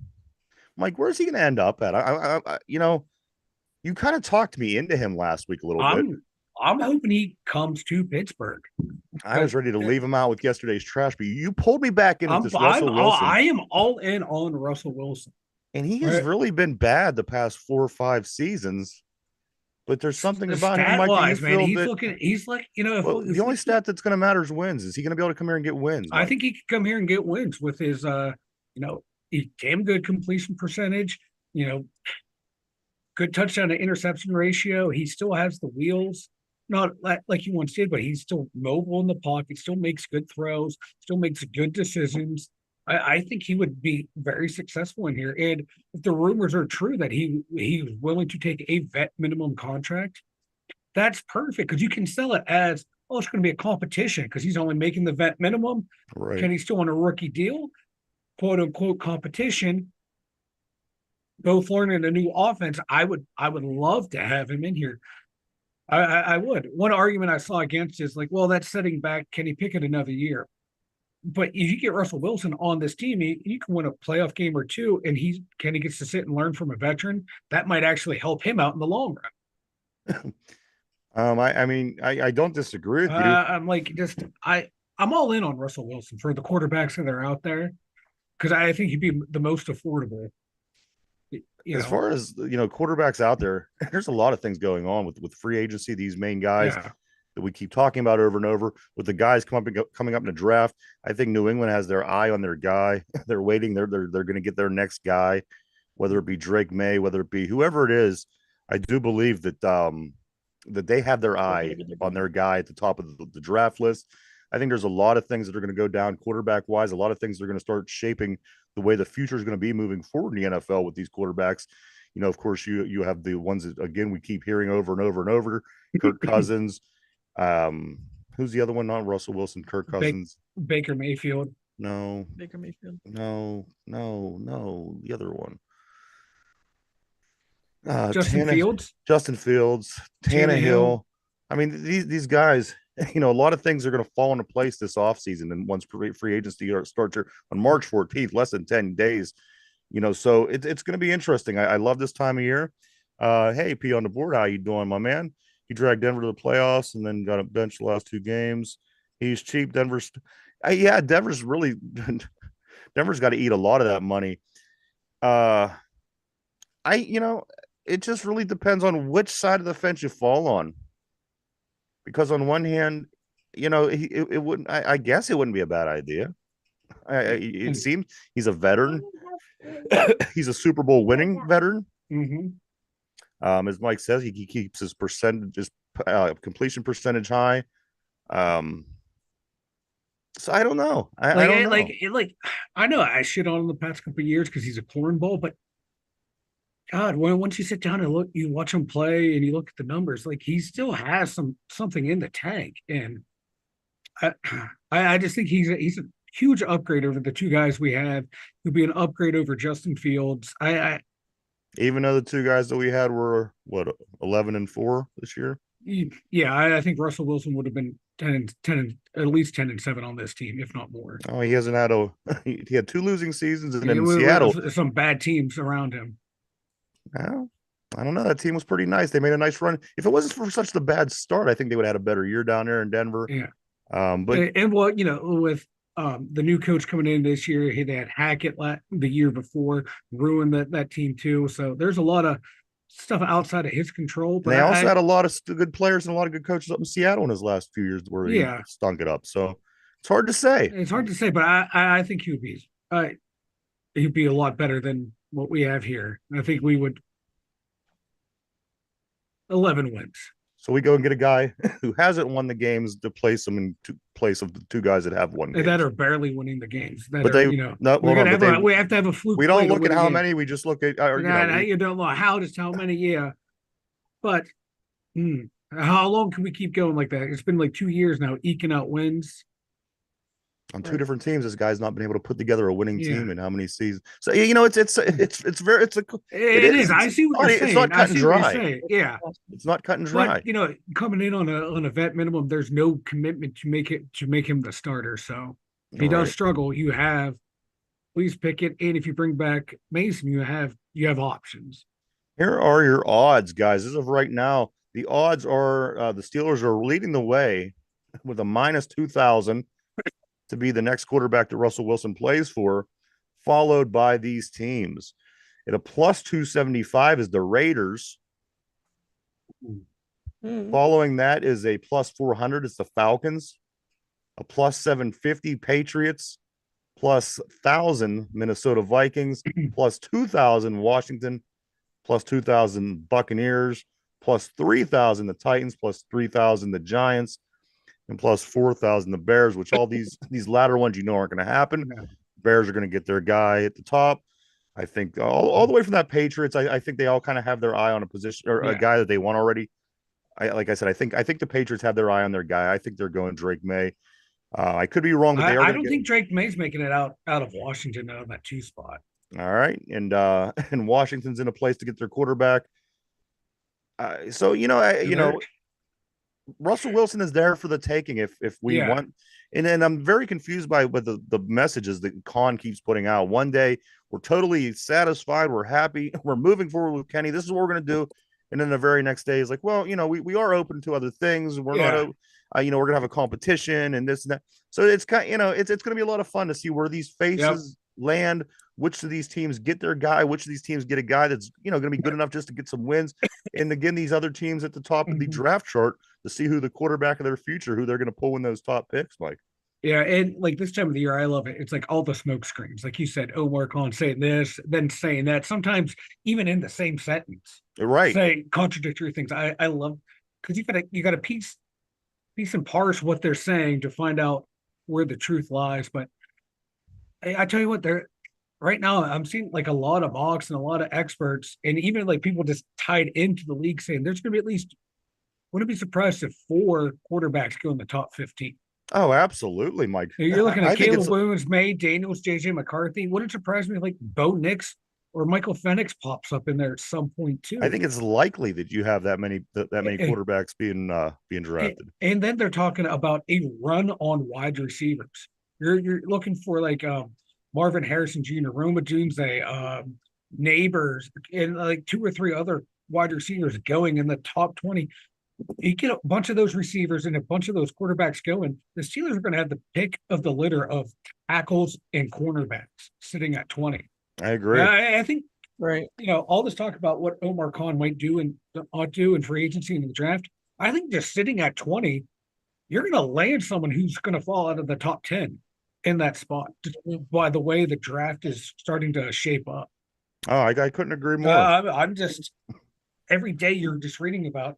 Mike, where's he going to end up at? You kind of talked me into him last week a little bit. I'm hoping he comes to Pittsburgh. I was ready to leave him out with yesterday's trash, but you pulled me back into this Russell Wilson. I am all in on Russell Wilson. And he has really been bad the past 4 or 5 seasons. But there's something about him, Mike, wise, man. He's like, the only stat that's going to matter is wins. Is he going to be able to come here and get wins? Mike? I think he could come here and get wins with his, he damn good completion percentage, good touchdown to interception ratio. He still has the wheels. not like he once did, but he's still mobile in the pocket, still makes good throws, still makes good decisions. I think he would be very successful in here. And if the rumors are true that he was willing to take a vet minimum contract, that's perfect because you can sell it as, oh, it's going to be a competition because he's only making the vet minimum. Right. Can he still on a rookie deal? Quote unquote competition. Both learning a new offense. I would love to have him in here. I would. One argument I saw against is like, well, that's setting back Kenny Pickett another year. But if you get Russell Wilson on this team, you can win a playoff game or two, and Kenny gets to sit and learn from a veteran. That might actually help him out in the long run. I mean, I don't disagree with you. I'm like, I'm all in on Russell Wilson for the quarterbacks that are out there because I think he'd be the most affordable. As far as quarterbacks out there, there's a lot of things going on with free agency. These main guys that we keep talking about over and over, with the guys coming up in the draft. I think New England has their eye on their guy. They're waiting. They're going to get their next guy, whether it be Drake May, whether it be whoever it is. I do believe that that they have their eye on their guy at the top of the draft list. I think there's a lot of things that are going to go down quarterback wise. A lot of things that are going to start shaping the way the future is going to be moving forward in the NFL with these quarterbacks. Of course, you have the ones that, again, we keep hearing over and over and over. Kirk Cousins. Who's the other one? Not Russell Wilson. Kirk Cousins. Baker Mayfield. No. Baker Mayfield. No. The other one. Justin Fields. Justin Fields. Tannehill. I mean, these guys, a lot of things are going to fall into place this offseason. And once free agency starts on March 14th, less than 10 days, so it's going to be interesting. I love this time of year. Hey, P on the board, how you doing, my man? He dragged Denver to the playoffs and then got a bench the last 2 games. He's cheap. Denver's really Denver's got to eat a lot of that money. It just really depends on which side of the fence you fall on. Because on one hand, it wouldn't. I guess it wouldn't be a bad idea. It seems he's a veteran. He's a Super Bowl winning veteran. Mm-hmm. As Mike says, he keeps his completion percentage high. So I don't know. I don't know. I know I shit on him the past couple of years because he's a cornball, but God, once you sit down and you watch him play and you look at the numbers, like he still has something in the tank, and I just think he's a huge upgrade over the 2 guys we have. He'll be an upgrade over Justin Fields. Even though the 2 guys that we had were 11-4 this year. Yeah, I think Russell Wilson would have been 10 at least 10-7 on this team, if not more. Oh, he hasn't had he had 2 losing seasons, and then in Seattle, some bad teams around him. Well, I don't know. That team was pretty nice. They made a nice run. If it wasn't for such the bad start, I think they would have had a better year down there in Denver. Yeah. But with the new coach coming in this year, they had Hackett the year before, ruined that team too. So there's a lot of stuff outside of his control. But they also had a lot of good players and a lot of good coaches up in Seattle in his last few years where he stunk it up. So it's hard to say. It's hard to say, but I think he'd be a lot better than what we have here. I think we would 11 wins. So we go and get a guy who hasn't won the games to place him in place of the 2 guys that have won games. That are barely winning the games. We have to have a fluke. We don't look at how many. We just look at. You don't know how many. Yeah, but how long can we keep going like that? It's been like 2 years now, eking out wins. On 2 different teams, this guy's not been able to put together a winning team in how many seasons. So it is. I see what you're saying. It's not cut and dry. Yeah, it's not cut and dry. But, coming in on a vet minimum, there's no commitment to make him the starter. So if he does struggle, you have please pick it. And if you bring back Mason, you have options. Here are your odds, guys. As of right now, the odds are the Steelers are leading the way with a -2,000. To be the next quarterback that Russell Wilson plays for, followed by these teams. At a +275 is the Raiders. Following that is a +400. It's the Falcons. A +750 Patriots. +1,000 Minnesota Vikings. +2,000 Washington. +2,000 Buccaneers. plus 3,000 the Titans, plus 3,000 the Giants, and plus 4,000 the Bears. Which all these latter ones aren't going to happen. No. Bears are going to get their guy at the top. I think all the way from that Patriots, I think they all kind of have their eye on a position or a guy that they want already. Like I said, I think the Patriots have their eye on their guy. I think they're going Drake May. I could be wrong, but they are. I don't think Drake May's making it out of Washington out of that 2 spot. All right, and and Washington's in a place to get their quarterback. So Russell Wilson is there for the taking if we want. And then I'm very confused by what the messages that Khan keeps putting out. One day we're totally satisfied, we're happy, we're moving forward with Kenny. This is what we're going to do. And then the very next day is like, well, we are open to other things. We're not, we're going to have a competition and this and that. So it's kind, it's going to be a lot of fun to see where these faces land. Which of these teams get their guy? Which of these teams get a guy that's going to be good enough just to get some wins? And again, these other teams at the top of the draft chart to see who the quarterback of their future, who they're going to pull in those top picks, Mike. Yeah, and like this time of the year, I love it. It's like all the smoke screens, like you said. Omar Khan saying this, then saying that. Sometimes even in the same sentence, right? Say contradictory things. I love because you got to piece and parse what they're saying to find out where the truth lies. But I tell you what, right now I'm seeing like a lot of mocks and a lot of experts, and even like people just tied into the league saying there's going to be at least. Wouldn't be surprised if 4 quarterbacks go in the top 15. Oh, absolutely, Mike. You're looking at Caleb Williams, May Daniels, JJ McCarthy. Wouldn't surprise me if like Bo Nix or Michael Penix pops up in there at some point too. I think it's likely that you have that many quarterbacks being drafted. And then they're talking about a run on wide receivers. You're looking for like Marvin Harrison Jr., Roma Dunze, Neighbors, and like 2 or 3 other wide receivers going in the top 20. You get a bunch of those receivers and a bunch of those quarterbacks going, the Steelers are going to have the pick of the litter of tackles and cornerbacks sitting at 20. I agree. I think, right. All this talk about what Omar Khan might do and ought to do in free agency and in the draft, I think just sitting at 20, you're going to land someone who's going to fall out of the top 10 in that spot just by the way the draft is starting to shape up. Oh, I couldn't agree more. I'm just... Every day you're just reading about,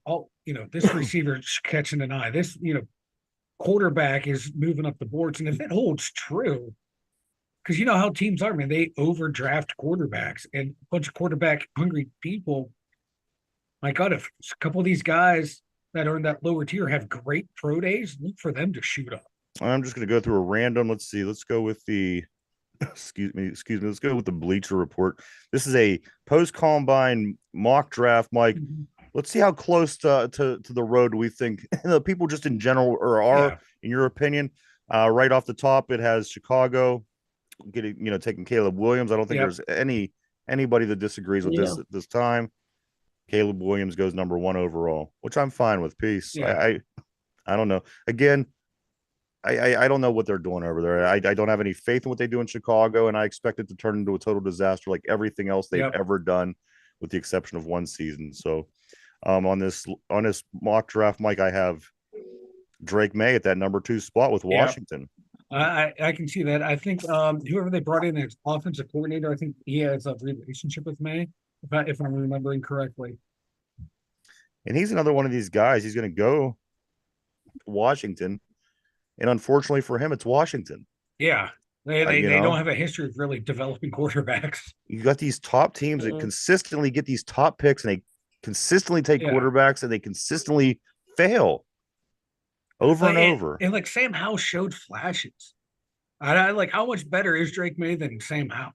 this receiver's catching an eye. This, quarterback is moving up the boards. And if it holds true, because you know how teams are, man, they overdraft quarterbacks and a bunch of quarterback hungry people. My God, if a couple of these guys that are in that lower tier have great pro days, look for them to shoot up. I'm just going to go through a random. Let's see. Let's go with the excuse me. Let's go with the Bleacher Report. This is a post-combine mock draft, Mike. Let's see how close to the road we think the people just in general are in your opinion. Right off the top, it has Chicago taking Caleb Williams. I don't think there's anybody that disagrees with this at this time. Caleb Williams goes number 1 overall, which I'm fine with. Peace. I don't know. Again, I don't know what they're doing over there. I don't have any faith in what they do in Chicago, and I expect it to turn into a total disaster like everything else they've ever done, with the exception of one season. So on this mock draft, Mike, I have Drake May at that number 2 spot with Washington. I can see that. I think whoever they brought in as offensive coordinator, I think he has a relationship with May, if I'm remembering correctly. And he's another one of these guys. He's going to go to Washington. And unfortunately for him, it's Washington. Yeah. They don't have a history of really developing quarterbacks. You got these top teams that consistently get these top picks, and they consistently take quarterbacks, and they consistently fail over and over. And like Sam Howell showed flashes. I like, how much better is Drake May than Sam Howell?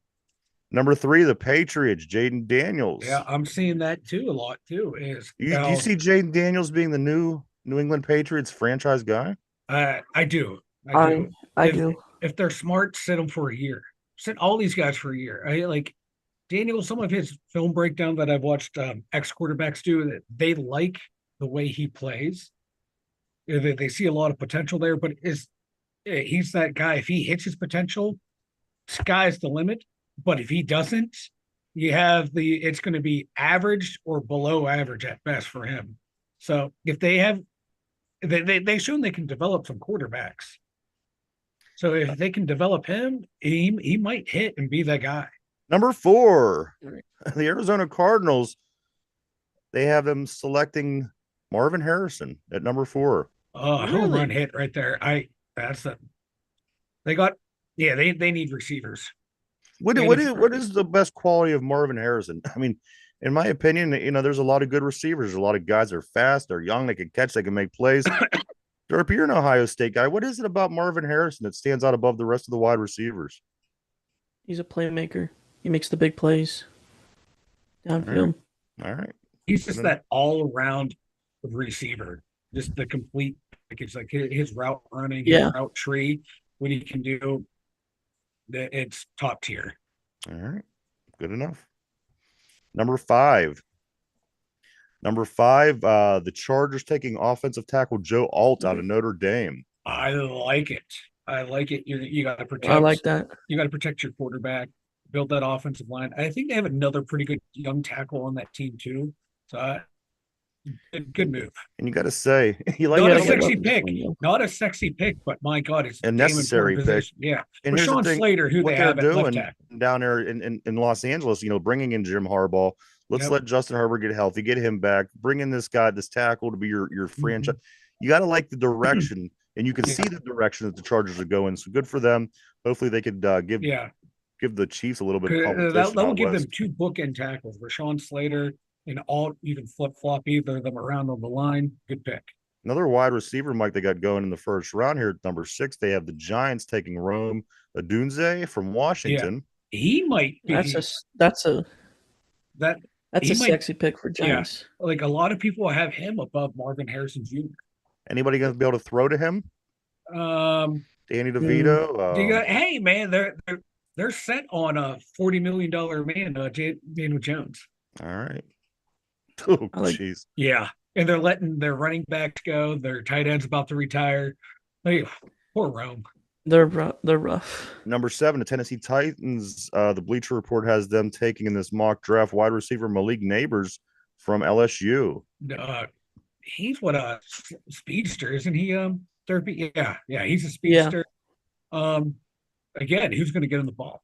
Number 3, the Patriots, Jaden Daniels. Yeah, I'm seeing that too a lot too. Do you see Jaden Daniels being the new New England Patriots franchise guy? I do. I do. If they're smart, sit them for a year. Sit all these guys for a year. I like Daniel. Some of his film breakdown that I've watched ex quarterbacks do, that they like the way he plays. They see a lot of potential there, but he's that guy. If he hits his potential, sky's the limit. But if he doesn't, it's going to be average or below average at best for him. So if they have. They shown they can develop some quarterbacks. So if they can develop him, he might hit and be that guy. Number 4, the Arizona Cardinals. they have them selecting Marvin Harrison at number 4. Oh, home run Really? hit right there. That's the they got yeah, they need receivers. What And what if is the best quality of Marvin Harrison? I mean, in my opinion, there's a lot of good receivers. There's a lot of guys that are fast, they're young, they can catch, they can make plays. Derp, you're an Ohio State guy. What is it about Marvin Harrison that stands out above the rest of the wide receivers? He's a playmaker. He makes the big plays All right. downfield. All right. he's Good just enough. that all around receiver, just the complete package, like his route running, his Yeah. route tree, what he can do. It's top tier. All right. Good enough. Number 5. The Chargers taking offensive tackle Joe Alt out of Notre Dame. I like it. I like it. You got to protect. I like that. You got to protect your quarterback. Build that offensive line. I think they have another pretty good young tackle on that team too. So, good move. And you got to say, you like Not gotta a get sexy Logan pick. Swindle. Not a sexy pick, but my God, it's A damn necessary important pick. position. Yeah. And here's the Rashawn thing, Slater, who what they they're have at left doing tackle. down there in Los Angeles, bringing in Jim Harbaugh. Let's Yep. let Justin Herbert get healthy, get him back, bring in this guy, this tackle to be your franchise. You got to like the direction, and you can Yeah. see the direction that the Chargers are going. So good for them. Hopefully they could Yeah. give the Chiefs a little bit of That competition. will out give west. them 2 bookend tackles. Rashawn Slater and Alt, you can flip flop either of them around on the line. Good pick. Another wide receiver, Mike, they got going in the first round here at number 6. They have the Giants taking Rome Odunze from Washington. He might be That's a that that's He a might- sexy pick for yeah. Giants. like a lot of people have him above Marvin Harrison Jr. Anybody going to be able to throw to him? Danny DeVito. Hey man, they're set on a $40 million man, Daniel Jones. All right. Oh, I like- jeez. Yeah, and they're letting their running backs go. Their tight end's about to retire. Like, poor Rome. They're rough. Number 7, the Tennessee Titans. The Bleacher Report has them taking in this mock draft wide receiver Malik Neighbors from LSU. He's what a speedster, isn't he? Therapy. Yeah, he's a speedster. Again, who's going to get him the ball?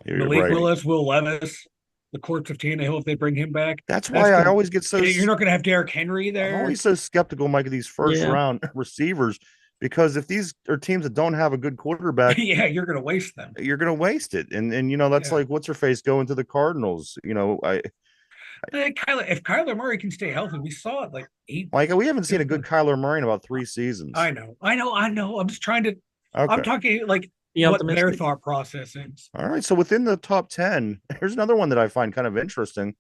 You're Malik right. Willis, Will Levis, the corpse of Tannehill if they bring him back. That's why I gonna- always get so. You're not going to have Derrick Henry I'm there. always so skeptical, Mike, of these first Yeah. round receivers because if these are teams that don't have a good quarterback, Yeah, you're going to waste them. you're going to waste it. And that's Yeah. like what's her face going to the Cardinals. If Kyler Murray can stay healthy, we saw it. Like Mike, we haven't seen a good Kyler Murray in about 3 seasons. I know. I'm just trying to. Okay. I'm talking like Be what their optimistic. thought process is. All right. So within the top 10, here's another one that I find kind of interesting,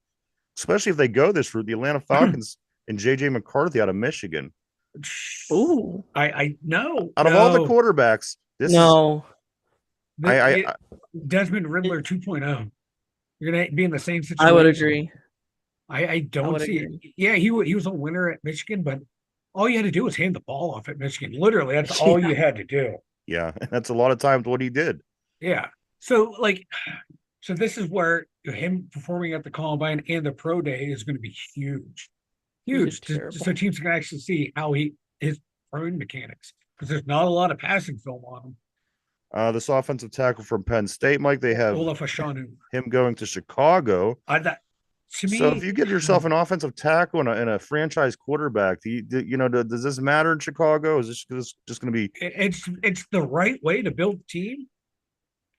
especially if they go this route, the Atlanta Falcons and JJ McCarthy out of Michigan. Ooh, I know. Out of all the quarterbacks, this no. Desmond Riddler 2.0. You're gonna be in the same situation. I would agree. I don't would see agree. it. Yeah, he was a winner at Michigan, but all you had to do was hand the ball off at Michigan. Literally, that's all you had to do. yeah, that's a lot of times what he did. Yeah. So this is where him performing at the combine and the pro day is going to be huge, huge. terrible. So teams can actually see how his throwing mechanics, because there's not a lot of passing film on him. This offensive tackle from Penn State, Mike, they have Olaf Ashanu. him going to Chicago. To me, So if you get yourself an offensive tackle and a franchise quarterback, does this matter in Chicago? Is this just going to be? it's the right way to build a team,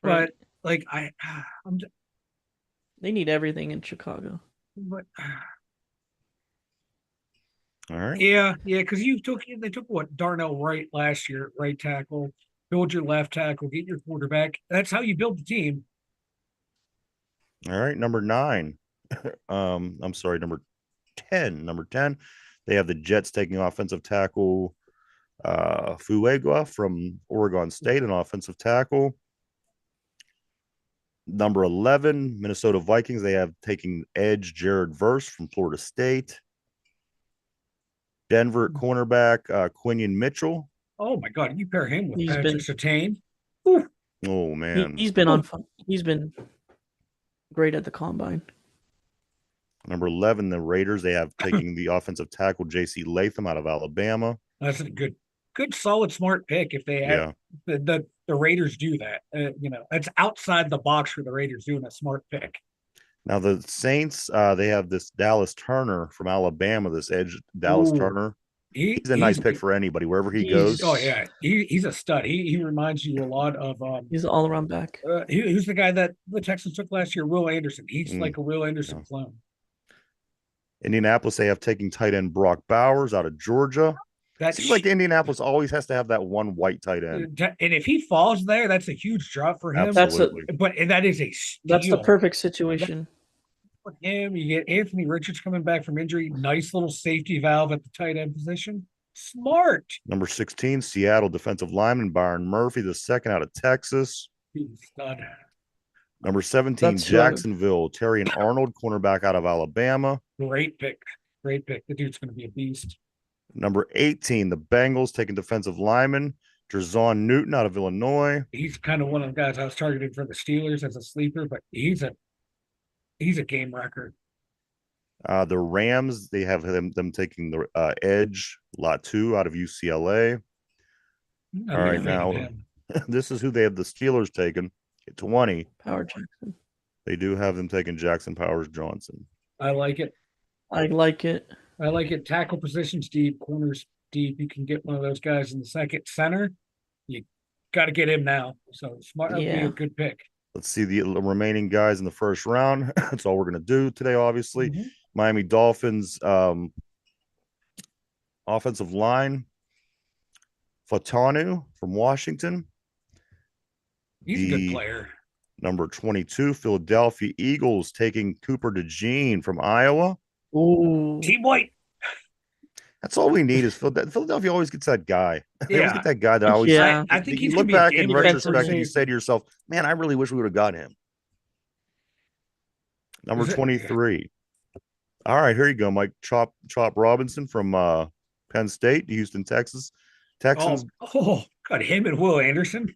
Right. but They need everything in Chicago. but All right. yeah, because they took what Darnell Wright last year, right tackle. Build your left tackle, get your quarterback. That's how you build the team. All right. Number 9. I'm sorry, number 10. Number 10. They have the Jets taking offensive tackle Fuegua from Oregon State, an offensive tackle. Number 11, Minnesota Vikings. They have taking edge Jared Verse from Florida State. Denver at cornerback Quinion Mitchell. Oh my God, you pair him with He's Patrick been- Surtain. Oh man. He's been on. He's been great at the combine. Number 11, the Raiders. They have taking the offensive tackle J.C. Latham out of Alabama. That's a good, solid, smart pick. If they have Yeah. the Raiders do that, that's outside the box for the Raiders doing a smart pick. Now the Saints, they have this Dallas Turner from Alabama. This edge, Dallas Ooh, Turner. he, He's a nice pick for anybody wherever he goes. Oh yeah, he's a stud. He reminds you a lot of He's an all-around back. who's the guy that the Texans took last year? Will Anderson. He's Mm, like a Will Anderson yeah. clone. Indianapolis, they have taking tight end Brock Bowers out of Georgia. That's Seems like Indianapolis always has to have that one white tight end. and if he falls there, that's a huge drop for him. Absolutely. But that is a steal. That's the perfect situation. For him. You get Anthony Richards coming back from injury. Nice little safety valve at the tight end position. Smart. Number 16, Seattle defensive lineman Byron Murphy, the second out of Texas. He's stud. Number 17, That's Jacksonville, Terry and Arnold, cornerback out of Alabama. Great pick. Great pick. The dude's going to be a beast. Number 18, the Bengals taking defensive lineman Drazon Newton out of Illinois. He's kind of one of the guys I was targeting for the Steelers as a sleeper, but he's a game record. The Rams, they have them taking the edge Latu out of UCLA. I'm All a right, big fan of now him. this is who they have the Steelers taken at 20. Power Jackson. They do have them taking Jackson Powers Johnson. I like it. I like it. I like it. Tackle positions deep, corners deep. You can get one of those guys in the second. Center, you got to get him now. So smart. That'd be Yeah. a good pick. Let's see the remaining guys in the first round. That's all we're going to do today, obviously. Mhm. Miami Dolphins offensive line, Fatanu from Washington. He's a The good player. Number 22, Philadelphia Eagles taking Cooper DeJean from Iowa. Ooh. Team White. That's all we need is Philadelphia always gets that guy. They always Yeah. get that guy that always. Yeah. I think you he's look gonna be a back in game retrospect defensive and you safety. say to yourself, "Man, I really wish we would have got him." Number Is it- 23. All right, here you go, Mike Chop Robinson from Penn State, Houston, Texas. Texans. Got him and Will Anderson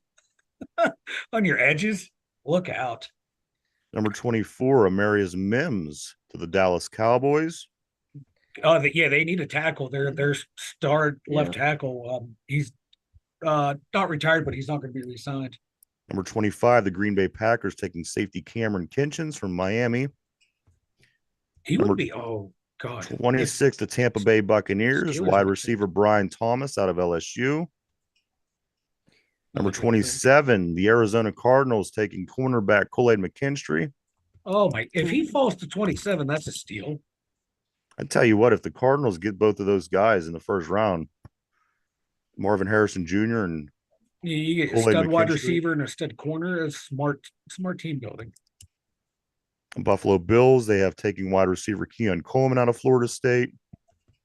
on your edges. Look out. Number 24, Amarius Mims to the Dallas Cowboys. Oh, they need a tackle. Their star left tackle. He's not retired, but he's not going to be re-signed. Number 25, the Green Bay Packers taking safety Cameron Kinchins from Miami. He Number would be. Oh God. 26, the Tampa Bay Buccaneers, Steelers wide would receiver Brian Thomas out of LSU. Number Good pick. 27, the Arizona Cardinals taking cornerback Kool-Aid McKinstry. Oh my! If he falls to 27, that's a steal. I tell you what, if the Cardinals get both of those guys in the first round, Marvin Harrison Jr. and You get a Kool-Aid stud wide McKinstry. receiver and a stud corner. It's smart team building. Buffalo Bills, they have taking wide receiver Keon Coleman out of Florida State.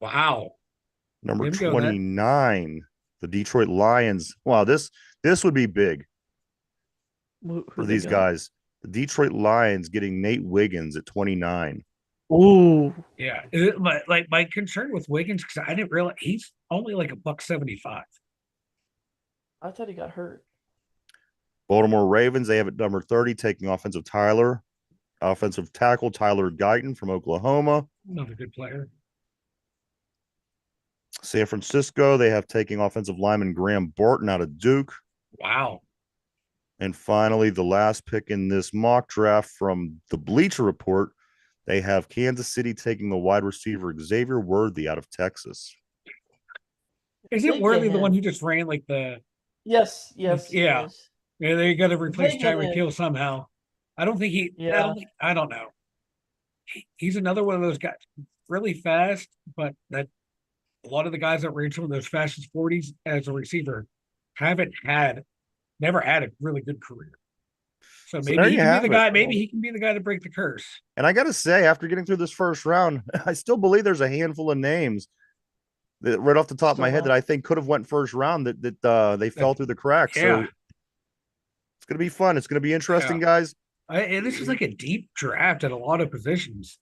Wow. Number Way to go, Ned. 29, the Detroit Lions. Wow, this would be big Who for they these got? guys. The Detroit Lions getting Nate Wiggins at 29. Ooh. Yeah. My concern with Wiggins, because I didn't realize he's only like $175. I thought he got hurt. Baltimore Ravens, they have at number 30 taking offensive tackle Tyler Guyton from Oklahoma. Another good player. San Francisco, they have taking offensive lineman Graham Barton out of Duke. Wow. And finally, the last pick in this mock draft from the Bleacher Report, they have Kansas City taking the wide receiver Xavier Worthy out of Texas. Is They it get Worthy the him. one who just ran like the? Yes. Yes. Yeah. yes. Yeah, they got to replace They get Tyreek him. Hill somehow. I don't think he. Yeah. I don't know. He's another one of those guys, really fast, but that a lot of the guys that ran some of those fastest 40s as a receiver never had a really good career. So there maybe he you can have be the it. guy. Maybe he can be the guy to break the curse. And I got to say, after getting through this first round, I still believe there's a handful of names that right off the top of my head that I think could have went first round that they fell through the cracks. So Yeah. it's going to be fun. It's going to be interesting, guys. And this is like a deep draft at a lot of positions.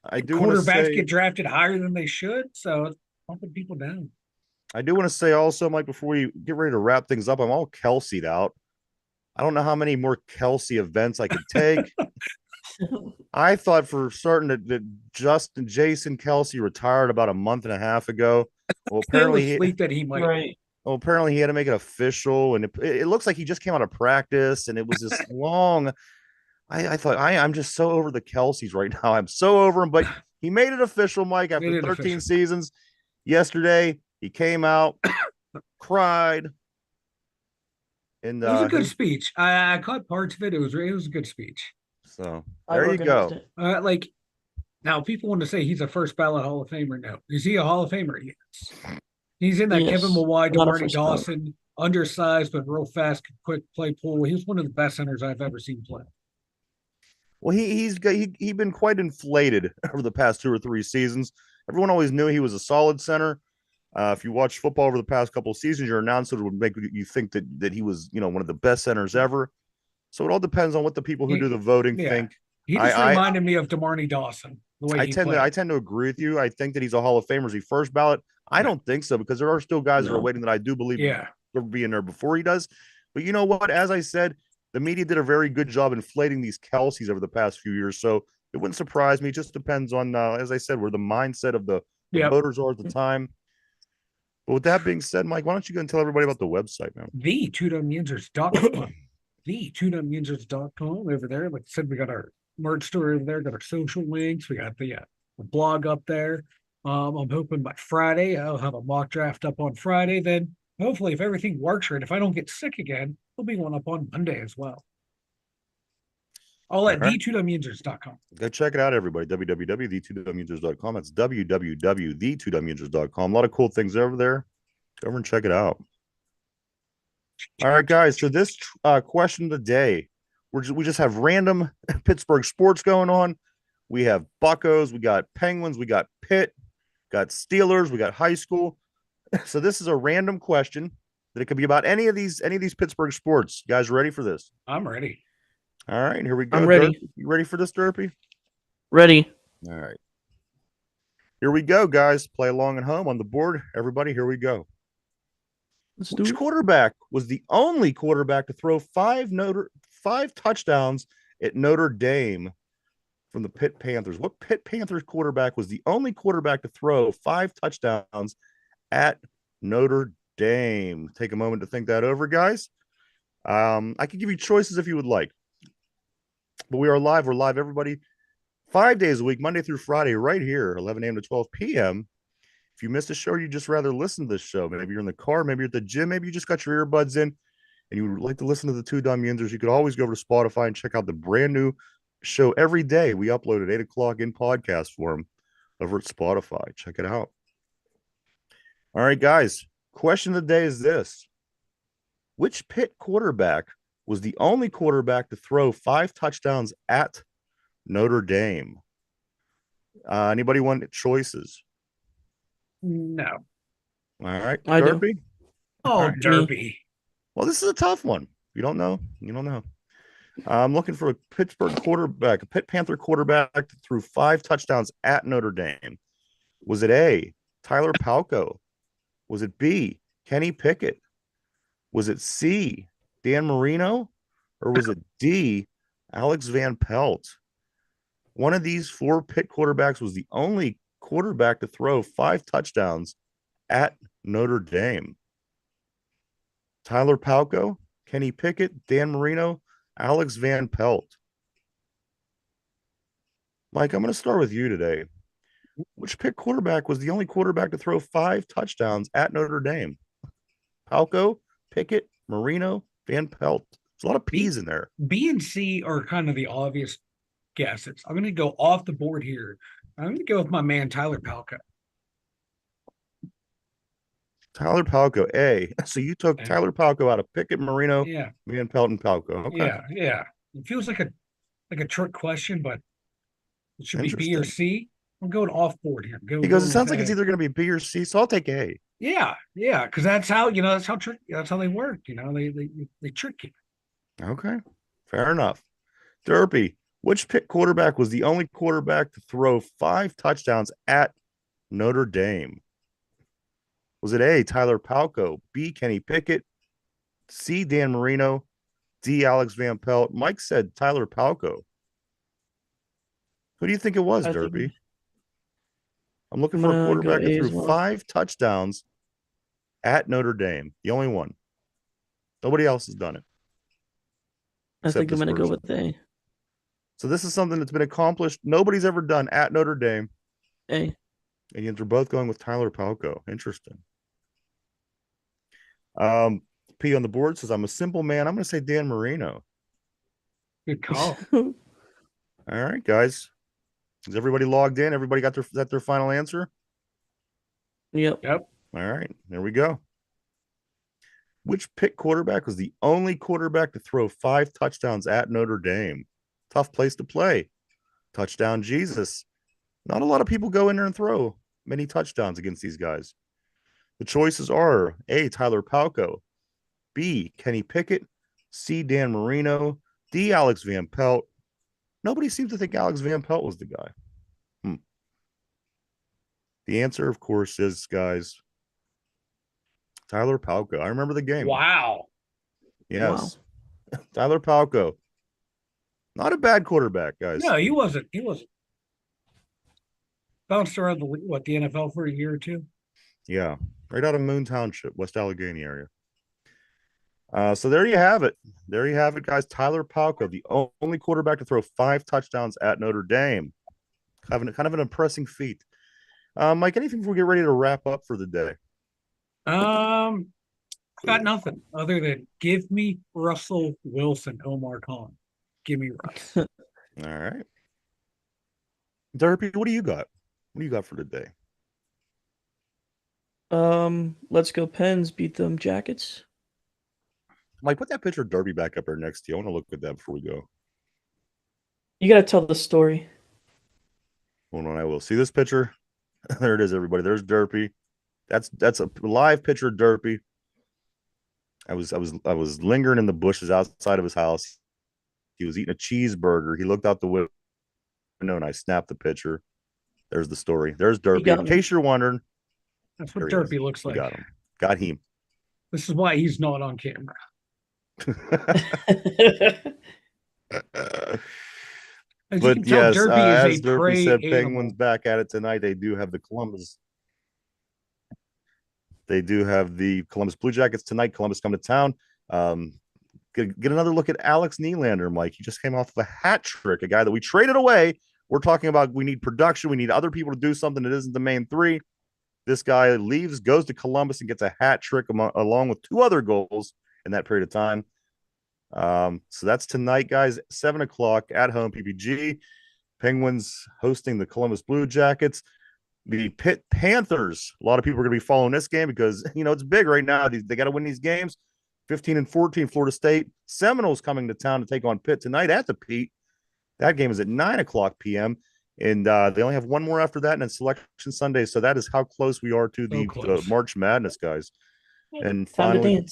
I do want to Quarterbacks say, get drafted higher than they should, so it's pumping people down. I do want to say also, Mike, before we get ready to wrap things up, I'm all Kelsey'd out. I don't know how many more Kelsey events I could take. I thought for certain that Jason Kelsey retired about a month and a half ago. Well, apparently that he might. Right. Well, apparently he had to make it official, and it looks like he just came out of practice, and it was this long. I thought I'm just so over the Kelseys right now. I'm so over him, but he made it official, Mike, Made after it 13 official. seasons. Yesterday, he came out, cried, and It was a good his speech. I caught parts of it. It was a good speech. so I there you organized go. it. Like now, people want to say he's a first ballot Hall of Famer. No, is he a Hall of Famer? Yes. He's in that Kevin Yes, Mawai, not a DeMarnie first ballot. Dawson, undersized but real fast, quick play pool. He was one of the best centers I've ever seen play. Well, he been quite inflated over the past 2 or 3 seasons. Everyone always knew he was a solid center. If you watch football over the past couple of seasons, your announcer would make you think that he was, one of the best centers ever. So it all depends on what the people who do He, the voting yeah, think. he just I reminded me of DeMarnie Dawson the way I he tend to I played. tend to agree with you. I think that he's a Hall of Famer. Is he first ballot? I No, don't think so because there are still guys that are No. waiting that I do believe yeah, will be in there before he does. But you know what? As I said, the media did a very good job inflating these Kelseys over the past few years. So it wouldn't surprise me. It just depends on, as I said, where the mindset of the yep. voters are at the time. But with that being said, Mike, why don't you go and tell everybody about the website, man? The2dumbyinjuries.com. The2dumbyinjuries.com over there. Like I said, we got our merch store over there, got our social links, we got the blog up there. I'm hoping by Friday I'll have a mock draft up on Friday. Then hopefully, if everything works right, if I don't get sick again, there'll be one up on Monday as well. All All at right. the2dumbyinjuries.com. Go check it out, everybody. www.the2dumbyinjuries.com. That's www.the2dumbyinjuries.com. A lot of cool things over there. Go over and check it out. All right, guys. So this question of the day, we just have random Pittsburgh sports going on. We have Buccos, we got Penguins, we got Pitt, got Steelers, we got high school. So this is a random question that it could be about any of these Pittsburgh sports. You guys ready for this? I'm ready. All right, here we go. I'm ready. Derp, you ready for this, Derpy? Ready. All right. Here we go, guys. Play along at home on the board. Everybody, here we go. Let's do Which it. quarterback was the only quarterback to throw five touchdowns at Notre Dame from the Pitt Panthers? What Pitt Panthers quarterback was the only quarterback to throw 5 touchdowns at Notre Dame? Take a moment to think that over, guys. I can give you choices if you would like, but we are live. We're live, everybody, 5 days a week, Monday through Friday, right here, 11 a.m. to 12 p.m. If you missed a show, you just rather listen to this show. Maybe you're in the car, maybe you're at the gym, maybe you just got your earbuds in and you would like to listen to the Two Dumb Yinzers. You could always go over to Spotify and check out the brand new show every day. We upload at 8 o'clock in podcast form over at Spotify. Check it out. All right, guys. Question of the day is this: which Pitt quarterback was the only quarterback to throw 5 touchdowns at Notre Dame? Anybody want choices? No. All right, I do. Derpy? Oh, All right. Derby. Well, this is a tough one. If you don't know, you don't know. I'm looking for a Pittsburgh quarterback, a Pitt Panther quarterback that threw 5 touchdowns at Notre Dame. Was it A, Tyler Palko? Was it B, Kenny Pickett? Was it C, Dan Marino? Or was it D, Alex Van Pelt? One of these 4 Pitt quarterbacks was the only quarterback to throw 5 touchdowns at Notre Dame. Tyler Palko, Kenny Pickett, Dan Marino, Alex Van Pelt. Mike, I'm going to start with you today. Which Pitt quarterback was the only quarterback to throw 5 touchdowns at Notre Dame? Palko, Pickett, Marino, Van Pelt. There's a lot of P's in there. B and C are kind of the obvious guesses. I'm going to go off the board here. I'm going to go with my man Tyler Palka. Tyler Palko, A. So you took Tyler Palko out of Pickett, Marino, Yeah, Van Pelt, and Palko. Okay. yeah. It feels like a trick question, but it should be B or Interesting. C. I'm going off board here. Because it sounds like it's either going to be B or C, so I'll take A. yeah, because that's how that's how they work. They trick you. Okay. Fair enough. Derpy, which Pitt quarterback was the only quarterback to throw 5 touchdowns at Notre Dame? Was it A, Tyler Palko, B, Kenny Pickett, C, Dan Marino, D, Alex Van Pelt? Mike said Tyler Palko. Who do you think it was, I Derpy? think I'm looking I'm for a gonna go quarterback that A threw as well. 5 touchdowns at Notre Dame. The only one. Nobody else has done it. I except think I'm this gonna go version. with A. So this is something that's been accomplished. Nobody's ever done at Notre Dame. Hey, And yet they're both going with Tyler Palco. Interesting. P on the board says, I'm a simple man. I'm going to say Dan Marino. Good call. All right, guys. Is everybody logged in? Everybody got their final answer? yep. Yep. All right, there we go. Which Pitt quarterback was the only quarterback to throw 5 touchdowns at Notre Dame? Tough place to play. Touchdown Jesus. Not a lot of people go in there and throw many touchdowns against these guys. The choices are A, Tyler Palco, B, Kenny Pickett, C, Dan Marino, D, Alex Van Pelt. Nobody seems to think Alex Van Pelt was the guy. The answer, of course, is, guys, Tyler Palco. I remember the game. Wow. Yes. Wow. Tyler Palco. Not a bad quarterback, guys. No, he wasn't. He wasn't. Bounced around the NFL for a year or two. Yeah. Right out of Moon Township, West Allegheny area. So there you have it. There you have it, guys. Tyler Palco, the only quarterback to throw 5 touchdowns at Notre Dame. Kind of an impressive feat. Mike, anything before we get ready to wrap up for the day? Got nothing other than give me Russell Wilson, Omar Khan. Give me Russ. All right. Derpy, what do you got? What do you got for today? Let's go Pens, beat them Jackets. Mike, put that picture of Derby back up there next to you. I want to look at that before we go. You gotta tell the story. Hold on, I will. See this picture? There it is, everybody. There's Derpy. That's a live picture of Derpy. I was lingering in the bushes outside of his house. He was eating a cheeseburger. He looked out the window and I snapped the picture. There's the story. There's Derpy. In case you're wondering, that's what Derpy looks like. Got him. Got him. This is why he's not on camera. But yes, as Derpy said, Penguins back at it tonight. They do have the Columbus. They do have the Columbus Blue Jackets tonight. Columbus come to town. Get another look at Alex Nylander, Mike. He just came off of a hat trick, a guy that we traded away. We're talking about we need production. We need other people to do something that isn't the main 3. This guy leaves, goes to Columbus, and gets a hat trick along with 2 other goals in that period of time. So that's tonight, guys, 7 o'clock at home, PPG. Penguins hosting the Columbus Blue Jackets. The Pitt Panthers. A lot of people are going to be following this game because, it's big right now. They got to win these games. 15-14, Florida State. Seminoles coming to town to take on Pitt tonight at the Pete. That game is at 9 o'clock p.m. And they only have one more after that, and then Selection Sunday. So that is how close we are to the March Madness, guys. And finally,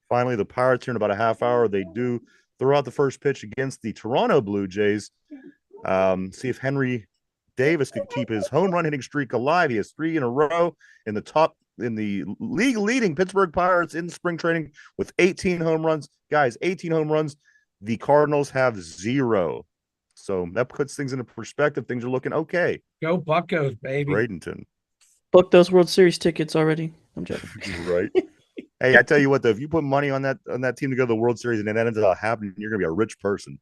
the Pirates here in about a half hour. They do throw out the first pitch against the Toronto Blue Jays. See if Henry Davis could keep his home run hitting streak alive. He has 3 in a row in the league leading Pittsburgh Pirates in spring training with 18 home runs. Guys, 18 home runs. The Cardinals have 0. So that puts things into perspective. Things are looking okay. Go Buccos, baby. Bradenton. Book those World Series tickets already. I'm joking. Right. Hey, I tell you what, though, if you put money on that team to go to the World Series and it ends up happening, you're gonna be a rich person.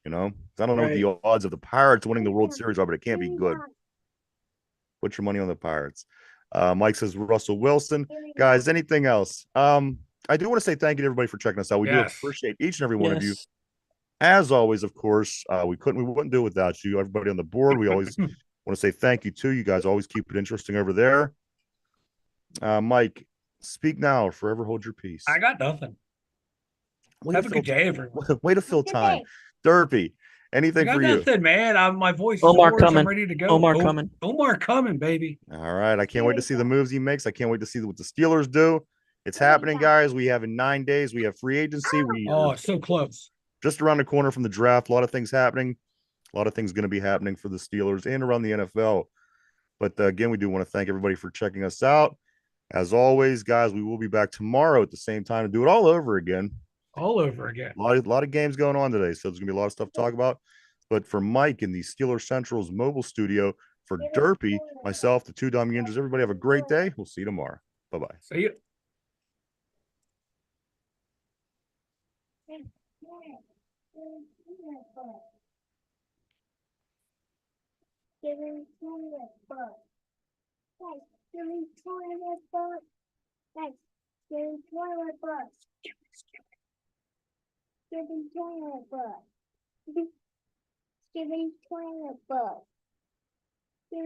I don't know what the odds of the Pirates winning the World Series are, but it can't be good. Put your money on the Pirates. Mike says Russell Wilson. Guys, anything else? I do want to say thank you to everybody for checking us out. We do appreciate each and every one of you. As always, of course, we wouldn't do it without you. Everybody on the board, we always want to say thank you to you guys. Always keep it interesting over there. Mike, speak now or forever hold your peace. I got nothing. Have a good day, everyone. Way to fill time. Derpy, anything for you? Nothing, man. My voice is Omar hoarse. coming. I'm ready to go. Omar coming, baby. All right. I can't wait to see the moves he makes. I can't wait to see what the Steelers do. It's happening, guys. We have in 9 days. We have free agency. It's so close. Just around the corner from the draft. A lot of things happening. A lot of things going to be happening for the Steelers and around the NFL. But again, we do want to thank everybody for checking us out. As always, guys, we will be back tomorrow at the same time to do it all over again. All over again. A lot of games going on today, so there's going to be a lot of stuff to talk about. But for Mike in the Steeler Central's mobile studio, for Derpy, myself, the 2 Dumb Yinjers, everybody have a great day. We'll see you tomorrow. Bye-bye. See you. Skibidi toilet book. Guys, skibidi toilet book. Guys, skibidi toilet book. Skibidi toilet book. Skibidi toilet book.